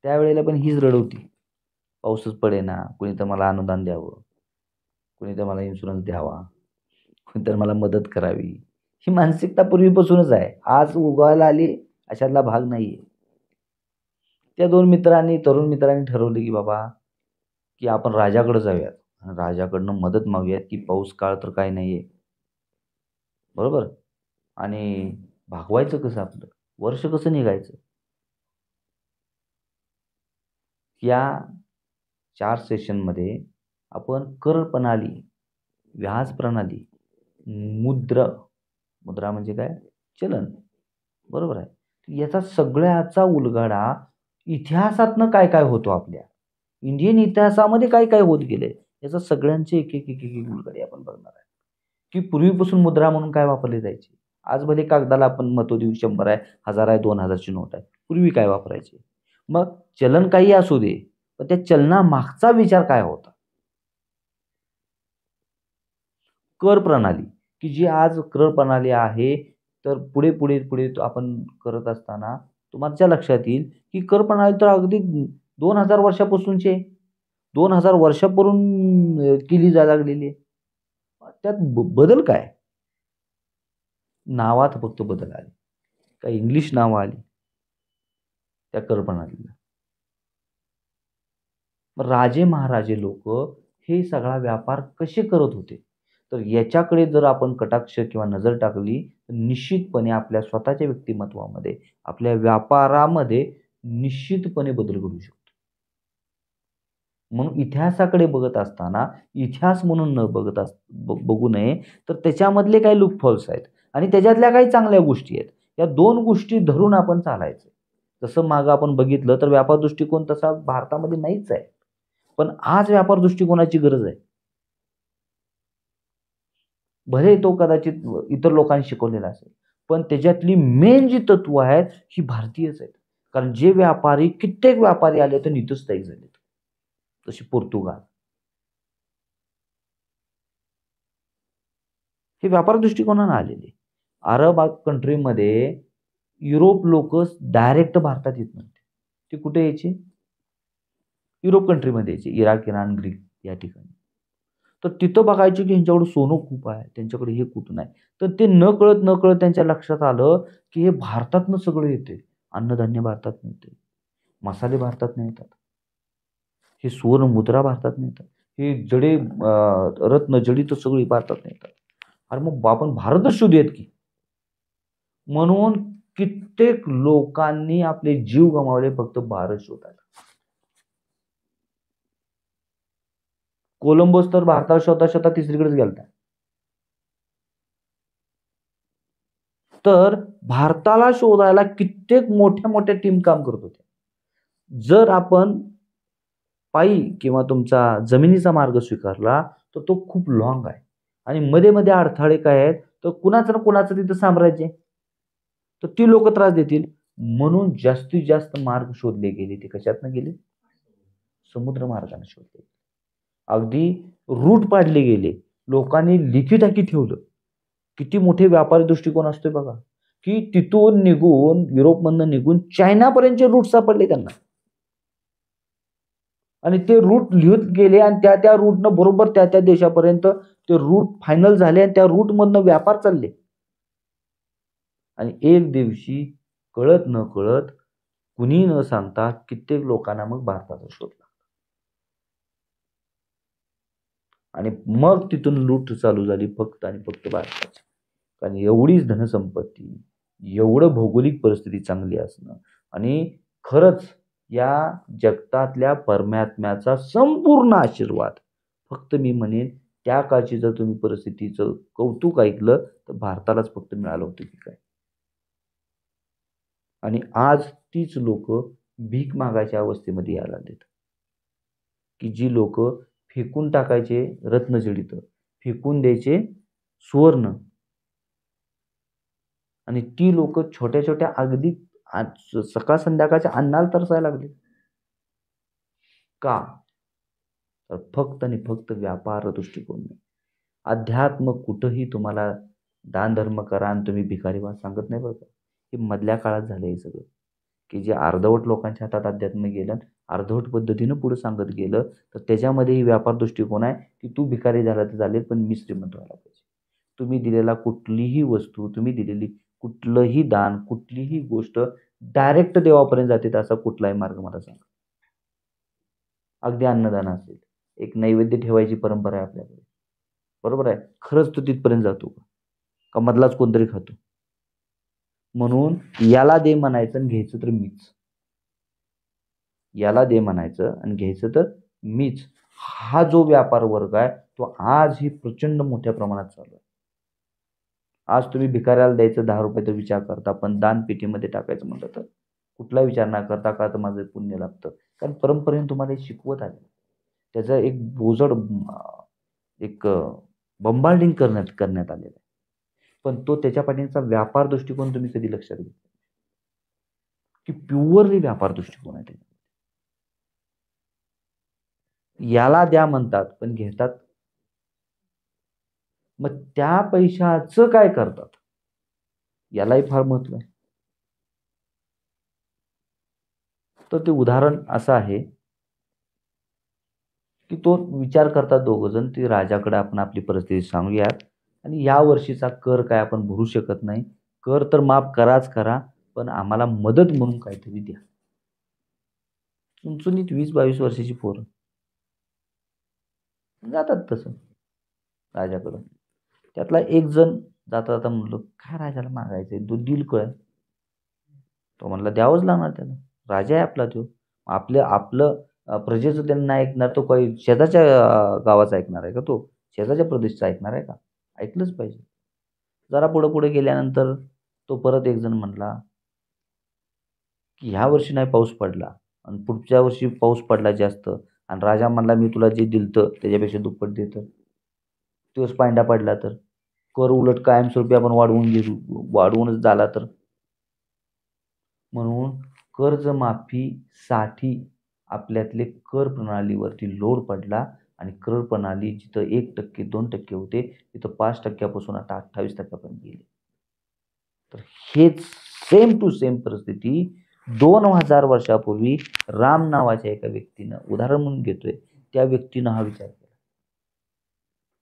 त्यावेळेला पण हीच रड होती. पाऊसच पडेना, कुणी तर मला अनुदान द्यावं, कुणी तर मला इन्शुरन्स द्यावा, कुणी तर मला मदत करावी. ही मानसिकता पूर्वीपासूनच आहे. आज उगवायला आली अशातला भाग नाहीये. त्या 2 मित्रांनी, तरुण मित्रांनी ठरवलं की बाबा की आपण राजाकडे जाऊयात. राजाकडनं मदत मागूयात की पाऊस काळ तर काही नाहीये. बरोबर? आणि भागवायचं कसं आपलं? वर्ष कसं निघायचं? या 4 सेशनमध्ये आपण कर प्रणाली, व्याज प्रणाली, मुद्रा म्हणजे काय? चलन. बरोबर आहे. याचा सगळ्याचा उलगडा इतिहासातनं काय काय होतो आपल्या इंडियन इतिहासामध्ये काय काय होत गेले याचा सगळ्यांचे एक एक एक एक उलगडे आपण बघणार आहे. की पूर्वीपासून मुद्रा म्हणून काय वापरली जायची. आज भले कागदाला आपण महत्व देऊ, 100 आहे, 1000 आहे, 2000ची नोट आहे. पूर्वी काय वापरायचे? मग चलन काही असू दे, पण त्या चलनामागचा विचार काय होता? कर प्रणाली, की जी आज कर प्रणाली आहे, तर पुढे आपण करत असताना तुमच्या लक्षात येईल की कर प्रणाली तर अगदी 2000 वर्षापासूनची आहे. 2000 वर्षापूर्वी केली जायला लागलेली आहे. त्यात बदल काय? नावात फक्त बदल आले. काही इंग्लिश नावं आली त्या कर प्रणालीला. राजे महाराजे लोक हे सगळा व्यापार कसे करत होते, तर याच्याकडे जर आपण कटाक्ष किंवा नजर टाकली तर निश्चितपणे आपल्या स्वतःच्या व्यक्तिमत्वामध्ये, आपल्या व्यापारामध्ये निश्चितपणे बदल घडू शकतो. म्हणून इतिहासाकडे बघत असताना इतिहास म्हणून न बघू नये, तर त्याच्यामधले काही लूपहोल्स आहेत आणि त्याच्यातल्या काही चांगल्या गोष्टी आहेत. या दोन गोष्टी धरून आपण चालायचं. जसं मागं आपण बघितलं तर व्यापार दृष्टिकोन तसा भारतामध्ये नाहीच आहे. पण आज व्यापार दृष्टिकोनाची गरज आहे. भले तो कदाचित इतर लोकांनी शिकवलेला असेल, पण त्याच्यातली मेन जी तत्व आहेत ही भारतीयच आहेत. कारण जे व्यापारी, कित्येक व्यापारी आले तर नितस्थायिक झालेत. जसे पोर्तुगाल, हे व्यापार दृष्टिकोनाने आलेले. अरब कंट्रीमध्ये युरोप लोक डायरेक्ट भारतात येत नव्हते. ते कुठे यायचे? युरोप कंट्रीमध्ये यायचे, इराक, इराण, ग्रीक या ठिकाणी. तर तिथं बघायचे की ह्यांच्याकडे सोनं खूप आहे, त्यांच्याकडे हे कुठं नाही. तर ते न कळत त्यांच्या लक्षात आलं की हे भारतातनं सगळं येते. अन्नधान्य भारतात मिळते, मसाले भारतात मिळतात, हे सुवर्ण मुद्रा भारतात मिळतात, हे जडे रत्न जडित सगळी भारतात मिळतात. अरे मग आपण भारतच शोधूयात की. म्हणून कित्येक लोकांनी आपले जीव गमावले फक्त भारत शोधायला. कोलंबस तर भारताला शोधा तिसरीकडेच गेलता. तर भारताला शोधायला कित्येक मोठ्या मोठ्या टीम काम करत होत्या. जर आपण पायी किंवा तुमचा जमिनीचा मार्ग स्वीकारला तर तो खूप लॉंग आहे आणि मध्ये मध्ये अडथळे काय आहेत, तर कुणाचं ना कुणाचं तिथं साम्राज्य आहे, तर ती लोक त्रास देतील. म्हणून जास्तीत जास्त मार्ग शोधले गेले. ते कशातनं गेले? समुद्र मार्गाने शोधले. अगदी रूट पाडले गेले. लोकांनी लिखीटाकी ठेवलं. किती मोठे व्यापारी दृष्टिकोन असतोय बघा, की तिथून निघून, युरोपमधनं निघून चायनापर्यंतचे रूट सापडले त्यांना. आणि ते रूट लिहत गेले आणि त्या रूटनं बरोबर त्या देशापर्यंत ते रूट फायनल झाले आणि त्या रूटमधनं व्यापार चालले. आणि एक दिवशी कळत न कळत, कुणी न सांगता कित्येक लोकांना मग भारताचा शोध लागला. आणि मग तिथून लूट चालू झाली फक्त आणि फक्त भारताची. कारण एवढीच धनसंपत्ती, एवढं भौगोलिक परिस्थिती चांगली असणं आणि खरंच या जगतातल्या परमात्म्याचा संपूर्ण आशीर्वाद. फक्त मी म्हणेन त्या काळची जर तुम्ही परिस्थितीचं कौतुक ऐकलं तर भारतालाच फक्त मिळालं होतं की काय. आणि आज तीच लोक भीक मागायच्या अवस्थेमध्ये यायला लागलेत, की जी लोक फेकून टाकायचे रत्नजडित, फेकून द्यायचे सुवर्ण, आणि ती लोक छोट्या छोट्या अगदी सकाळ संध्याकाळच्या अन्नाला तरसायला लागली. का? तर फक्त आणि फक्त व्यापार दृष्टिकोन. अध्यात्म कुठंही तुम्हाला दान धर्म करा आणि तुम्ही भिकारी व्हा सांगत नाही बरं का. हे मधल्या काळात झालं हे सगळं, की जे अर्धवट लोकांच्या हातात अध्यात्म गेलं, अर्धवट पद्धतीनं पुढे सांगत गेलं, तर त्याच्यामध्येही व्यापार दृष्टिकोन आहे की तू भिकारी झाला तर चालेल पण मी श्रीमंत व्हायला पाहिजे. तुम्ही दिलेला कुठलीही वस्तू, तुम्ही दिलेली कुठलंही दान, कुठलीही गोष्ट डायरेक्ट देवापर्यंत जाते असा कुठलाही मार्ग मला सांगा. अगदी अन्नदान असेल, एक नैवेद्य ठेवायची परंपरा आहे आपल्याकडे, बरोबर आहे. खरंच तो तिथपर्यंत जातो का मधलाच कोणतरी खातो? म्हणून याला दे म्हणायचं आणि घ्यायचं तर मीच. याला दे म्हणायचं आणि घ्यायचं तर मीच. हा जो व्यापार वर्ग आहे तो आजही प्रचंड मोठ्या प्रमाणात चालू आहे. आज तुम्ही भिकाऱ्याला द्यायचं 10 रुपये तर विचार करता, पण दान पेटीमध्ये टाकायचं म्हटलं तर कुठला विचार न करता का तर माझं पुण्य लाभतं. कारण परंपरेने तुम्हाला हे शिकवत आले. त्याचं एक बोजड एक बंबाल्डिंग करण्यात आलेलं आहे. पण तो त्याच्या पाठीचा व्यापार दृष्टिकोन तुम्ही कधी लक्षात घेतला की प्युअरली व्यापार दृष्टिकोन आहे त्याचा. याला द्या म्हणतात पण घेतात. मग त्या पैशाचं काय करतात यालाही फार महत्व आहे. तर ते उदाहरण असं आहे की तो विचार करतात दोघंजण, की राजाकडे आपण आपली परिस्थिती सांगूयात आणि या वर्षीचा कर काय आपण भरू शकत नाही. कर तर माफ कराच करा, पण आम्हाला मदत म्हणून काहीतरी द्या. चुणचुणीत 20-22 वर्षाची पोरं जातात तसं राजाकडं. त्यातला एक जण जाता जाता म्हणलो, काय राजाला मागायचंय, तो दिल काय? तो म्हणला द्यावंच लागणार त्याला, राजा आहे आपला तो. आपलं आपलं प्रजेचं त्यांना नाही ऐकणार, तो काही शेजारच्या गावाचा ऐकणार आहे का तो? शेजारच्या प्रदेशचा ऐकणार आहे का? ऐकलंच पाहिजे. जरा पुढे पुढे गेल्यानंतर तो परत एक जण म्हणला, की ह्या वर्षी नाही पाऊस पडला आणि पुढच्या वर्षी पाऊस पडला जास्त आणि राजा म्हणला मी तुला जे दिलतं त्याच्यापेक्षा दुप्पट देतो. तोच पांडा पडला तर कर उलट कायमस्वरूपी आपण वाढवूनच झाला तर. म्हणून कर्जमाफीसाठी आपल्यातले कर प्रणालीवरती लोड पडला आणि कर प्रणाली जिथं 1% 2% होते तिथं 5% आता 28% गेले. तर हेच सेम टू सेम परिस्थिती 2000 वर्षापूर्वी राम नावाच्या एका व्यक्तीनं, उदाहरण म्हणून घेतोय, त्या व्यक्तीनं हा विचार केला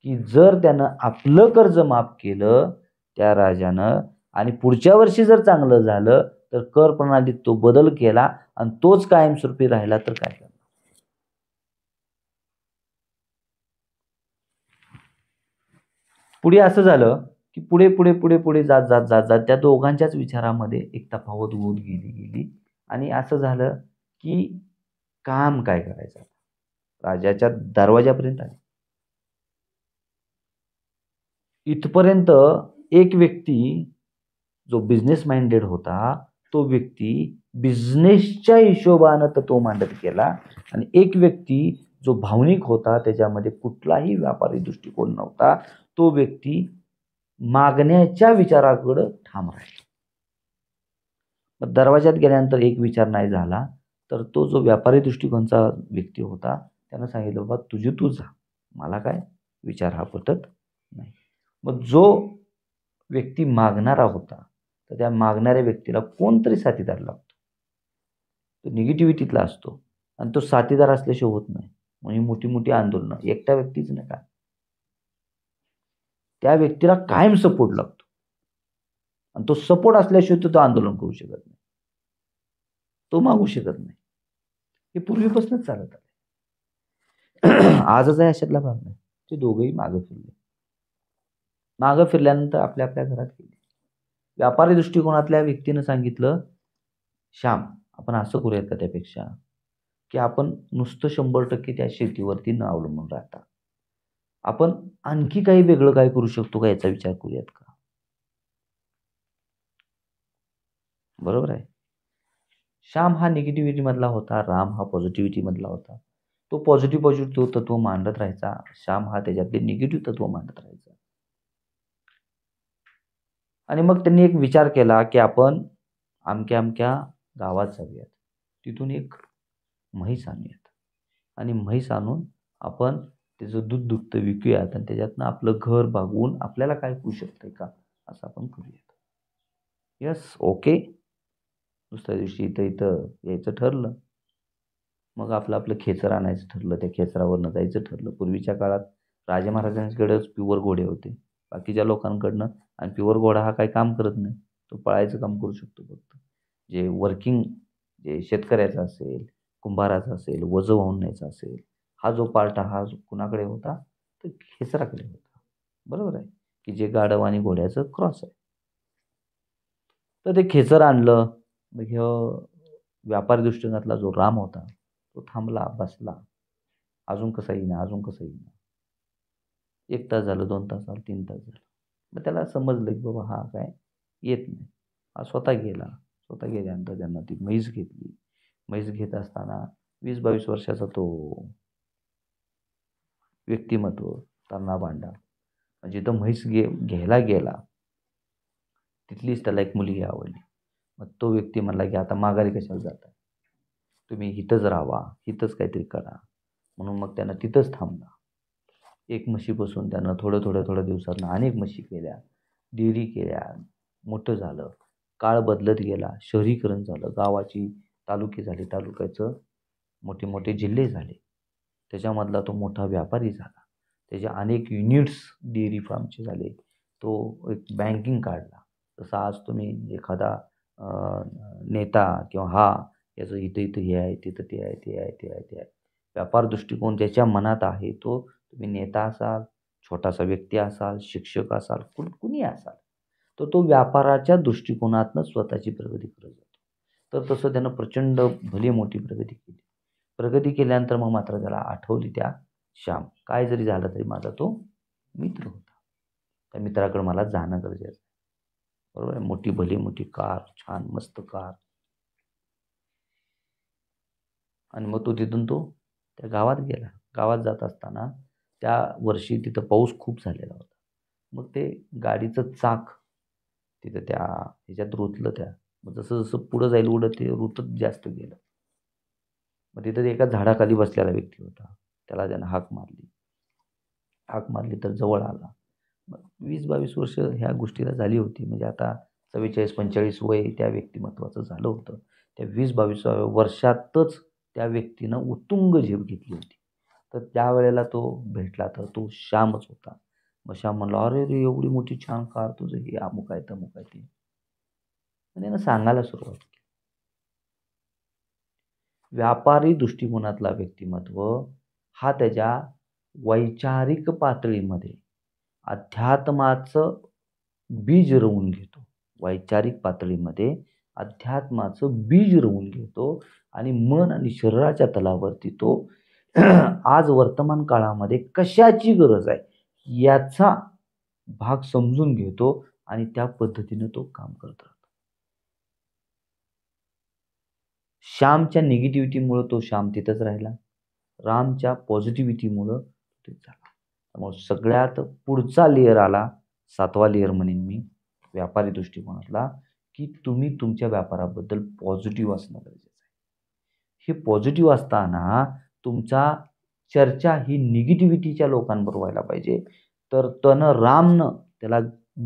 की जर त्यानं आपलं कर्ज माफ केलं त्या राजानं आणि पुढच्या वर्षी जर चांगलं झालं तर कर प्रणालीत तो बदल केला आणि तोच कायमस्वरूपी राहिला तर काय करणार? पुढे असं झालं की पुढे पुढे पुढे पुढे जात जात जात जात त्या दोघांच्याच विचारामध्ये एक तफावत होत गेली आणि असं झालं की काम काय करायचं, राजाच्या दरवाजापर्यंत आले. इथपर्यंत एक व्यक्ती जो बिझनेस माइंडेड होता तो व्यक्ती बिझनेसच्या हिशोबानं तर तो मांडत गेला आणि एक व्यक्ती जो भावनिक होता, त्याच्यामध्ये कुठलाही व्यापारी दृष्टिकोन नव्हता, तो व्यक्ती मागण्याच्या विचाराकडे ठाम राहिला. मग दरवाजात गेल्यानंतर एक विचार नाही झाला तर तो जो व्यापारी दृष्टिकोनचा व्यक्ती होता त्यानं सांगितलं, बाबा तुझी तू जा, मला काय विचार हा पटत नाही. मग जो व्यक्ती मागणारा होता तर त्या मागणाऱ्या व्यक्तीला कोणतरी साथीदार लागतो, तो निगेटिव्हिटीतला असतो आणि तो साथीदार असल्याशिवाय होत नाही. म्हणजे मोठी मोठी आंदोलनं एकट्या व्यक्तीच नका, त्या व्यक्तीला कायम सपोर्ट लागतो आणि तो सपोर्ट असल्याशिवाय तो आंदोलन करू शकत नाही, तो मागू शकत नाही. हे पूर्वीपासूनच चालत आलं. आजच आहे अशातला भाग नाही. ते दोघंही मागं फिरले. मागं फिरल्यानंतर आपल्या आपल्या घरात गेले. व्यापारी दृष्टिकोनातल्या व्यक्तीनं सांगितलं, श्याम आपण असं करूयात का त्यापेक्षा की आपण नुसतं 100% त्या शेतीवरती न अवलंबून राहता आपण आणखी काही वेगळं काय करू शकतो का याचा विचार करूयात का? बरोबर आहे. श्याम हा निगेटिव्हिटी मधला होता, राम हा पॉझिटिव्हिटी मधला होता. तो पॉझिटिव्ह तत्व मांडत राहायचा, श्याम हा त्याच्यातले निगेटिव्ह तत्व मांडत राहायचा. आणि मग त्यांनी एक विचार केला की आपण अमक्या अमक्या गावात जाऊयात, तिथून एक म्हैस आणूयात आणि म्हैस आणून आपण त्याचं दूध दुभतं विकूयात आणि त्याच्यातनं आपलं घर भागवून आपल्याला काय होऊ शकतंय का असं आपण करूयात. Yes, okay. दुसऱ्या दिवशी इथं यायचं ठरलं. मग आपलं खेचर आणायचं ठरलं, त्या खेचरावरनं जायचं ठरलं. पूर्वीच्या काळात राजे महाराजांकडेच प्युअर घोडे होते, बाकीच्या लोकांकडनं. आणि प्युअर घोडा हा काही काम करत नाही, तो पळायचं काम करू शकतो फक्त. जे वर्किंग जे शेतकऱ्याचा असेल, कुंभाराचा असेल, वजं वाहून न्यायचा असेल, हा जो पार्ट हा कुणाकडे होता तर खेचराकडे होता. बरोबर आहे की जे गाढव आणि घोड्याचं क्रॉस आहे. तर ते खेचर आणलं. मग व्यापारी दृष्टिकोनातला जो राम होता तो थांबला, बसला. अजून कसं येईना, अजून कसं येईना. 1 तास झालं, 2 तास झालं, 3 तास झालं. मग त्याला समजलं की बाबा हा काय येत नाही. हा स्वतः गेला. स्वतः गेल्यानंतर त्यांना ती म्हैस घेतली. म्हैस घेत असताना 20-22 वर्षाचा तो व्यक्तिमत्व, तरणा भांडा, जिथं म्हैस घ्यायला गेला तिथलीच त्याला एक मुलगी आवडली. मग तो व्यक्ती म्हणला की आता माघारी कशाला जाता, तुम्ही इथंच राहावा, इथंच काहीतरी करा. म्हणून मग त्यानं तिथंच थांबला. एक म्हशीपासून त्यानं थोड्या दिवसातनं अनेक म्हशी केल्या, डेअरी केल्या, मोठं झालं. काळ बदलत गेला, शहरीकरण झालं, गावाची तालुके झाले, तालुक्याचं मोठे मोठे जिल्हे झाले, त्याच्यामधला तो मोठा व्यापारी झाला, त्याचे अनेक युनिट्स डेअरी फार्मचे झाले, तो एक बँकिंग काढला. तसं आज तुम्ही एखादा नेता किंवा याचं इथं इथं हे आहे, तिथं ते आहे, ते आहे, ते आहे, ते आहे, व्यापार दृष्टिकोन ज्याच्या मनात आहे तो, तुम्ही नेता असाल, छोटासा व्यक्ती असाल, शिक्षक असाल, कुणी असाल, तो व्यापाराच्या दृष्टिकोनातनं स्वतःची प्रगती करत जातो. तर तसं त्यानं प्रचंड भली मोठी प्रगती केली. प्रगती केल्यानंतर मग मात्र त्याला आठवली त्या श्याम. काय जरी झालं तरी माझा तो मित्र होता, त्या मित्राकडे मला जाणं गरजेचं आहे. बरोबर आहे. मोठी भली मोठी कार, छान मस्त कार, आणि मग तो तिथून त्या गावात गेला. गावात जात असताना त्या वर्षी तिथं पाऊस खूप झालेला होता. मग ते गाडीचं चाक तिथं त्या ह्याच्यात रुतलं. मग जसं जसं पुढं जाईल उडत ते रुतत जास्त गेलं. मग तिथं एका झाडाखाली बसलेला व्यक्ती होता, त्याला त्यानं हाक मारली तर जवळ आला. मग 20-22 वर्ष ह्या गोष्टीला झाली होती. म्हणजे आता 44-45 वय त्या व्यक्तिमत्वाचं झालं होतं. त्या 20-22व्या वर्षातच त्या व्यक्तीनं उत्तुंग झेप घेतली होती. तर त्यावेळेला तो भेटला तर तो श्यामच होता. मग श्याम म्हणला, अरे रे, एवढी मोठी छान कार तुझं, हे अमुक आहे तमुक आहे ते. आणि त्यानं सांगायला सुरुवात केली. व्यापारी दृष्टिकोनातला व्यक्तिमत्व हा त्याच्या वैचारिक पातळीमध्ये अध्यात्माचं बीज रोवून घेतो. वैचारिक पातळीमध्ये अध्यात्माचं बीज रोवून घेतो आणि मन आणि शरीराच्या तलावरती तो आज वर्तमान काळामध्ये कशाची गरज आहे याचा भाग समजून घेतो आणि त्या पद्धतीने तो काम करत राहतो. श्यामच्या निगेटिव्हिटीमुळं तो श्याम तिथंच राहिला, रामच्या पॉझिटिव्हिटीमुळं तिथं झाला. त्यामुळे सगळ्यात पुढचा लेअर आला, 7वा लेअर म्हणेन मी व्यापारी दृष्टिकोनातला, की तुम्ही तुमच्या व्यापाराबद्दल पॉझिटिव्ह असणं गरजेचं आहे. हे पॉझिटिव्ह असताना तुमचा चर्चा ही निगेटिव्हिटीच्या लोकांबरोबर व्हायला पाहिजे. तर रामनं त्याला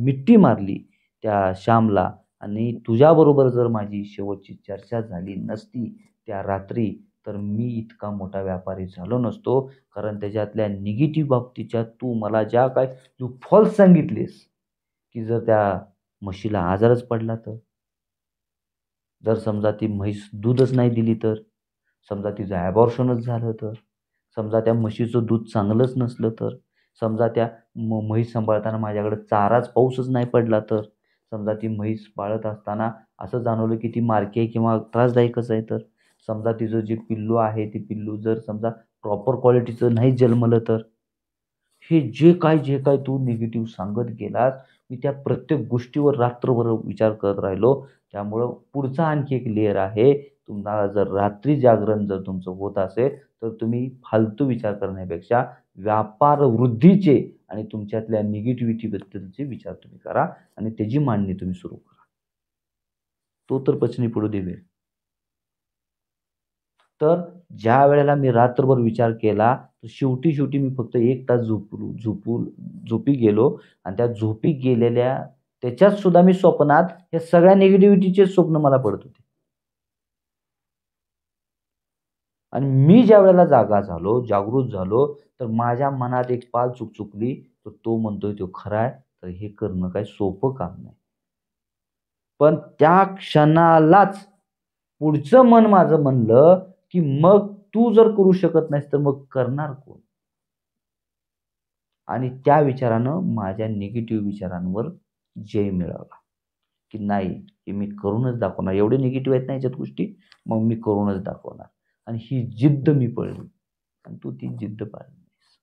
मिठी मारली त्या श्यामला, आणि तुझ्याबरोबर जर माझी शेवटची चर्चा झाली नसती त्या रात्री, तर मी इतका मोठा व्यापारी झालो नसतो. कारण त्याच्यातल्या निगेटिव्ह बाबतीच्या तू मला ज्या काय तू फॉल्स सांगितलीस, की जर त्या म्हशीला आजारच पडला तर, जर समजा ती म्हैस दूधच नाही दिली तर, समजा तिचं ॲबॉर्शनच झालं तर, समजा त्या म्हशीचं दूध चांगलंच नसलं तर, समजा त्या म्हैस सांभाळताना माझ्याकडे चाराच पाऊसच नाही पडला तर, समजा ती म्हैस पाळत असताना असं जाणवलं की ती मारकी आहे किंवा त्रासदायकच आहे तर, समजा तिचं जे पिल्लू आहे ते पिल्लू जर समजा प्रॉपर क्वालिटीचं नाही जन्मलं तर, हे जे काय तू निगेटिव्ह सांगत गेलास, मी त्या प्रत्येक गोष्टीवर रात्रभर विचार करत राहिलो. त्यामुळं पुढचा आणखी एक लेअर आहे, तुम्हाला जर रात्री जागरण जर तुमचं होत असेल तर तुम्ही फालतू विचार करण्यापेक्षा व्यापार वृद्धीचे आणि तुमच्यातल्या निगेटिव्हिटीबद्दलचे विचार तुम्ही करा आणि त्याची मांडणी तुम्ही सुरू करा. तो तर पचनी पडू दे वेळ. तर ज्या वेळेला मी रात्रभर विचार केला, तर शेवटी मी फक्त 1 तास झोपी गेलो, आणि त्या झोपी गेलेल्या त्याच्यात सुद्धा मी स्वप्नात या सगळ्या निगेटिव्हिटीचे स्वप्न मला पडत होते. आणि मी ज्या वेळेला जागा झालो, जागृत झालो, तर माझ्या मनात एक पाल चुकली, तर तो म्हणतोय तो खरा आहे, तर हे करणं काही सोपं काम नाही. पण त्या क्षणालाच पुढचं मन माझं म्हणलं, की मग तू जर करू शकत नाहीस तर मग करणार कोण? आणि त्या विचारानं माझ्या निगेटिव्ह विचारांवर जय मिळवला, की नाही, हे मी करूनच दाखवणार. एवढे निगेटिव्ह आहेत ना याच्यात गोष्टी, मग मी करूनच दाखवणार. आणि ही जिद्द मी पळली, आणि तू ती जिद्द पाळली नाहीस.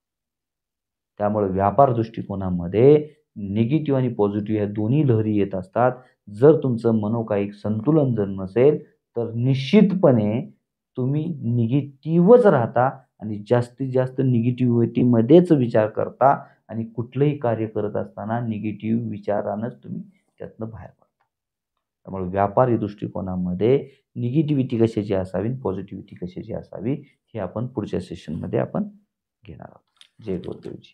त्यामुळे व्यापार दृष्टिकोनामध्ये निगेटिव्ह आणि पॉझिटिव्ह या दोन्ही लहरी येत असतात. जर तुमचं मनोकायिक संतुलन जर नसेल तर निश्चितपणे तुम्ही निगेटिव्हच राहता आणि जास्तीत जास्त निगेटिव्हिटीमध्येच विचार करता, आणि कुठलंही कार्य करत असताना निगेटिव्ह विचारानंच तुम्ही त्यातनं बाहेर पडता. त्यामुळे व्यापारी दृष्टिकोनामध्ये निगेटिव्हिटी कशाची असावी, पॉझिटिव्हिटी कशाची असावी, हे आपण पुढच्या सेशनमध्ये आपण घेणार आहोत. जय गुरुदेवजी.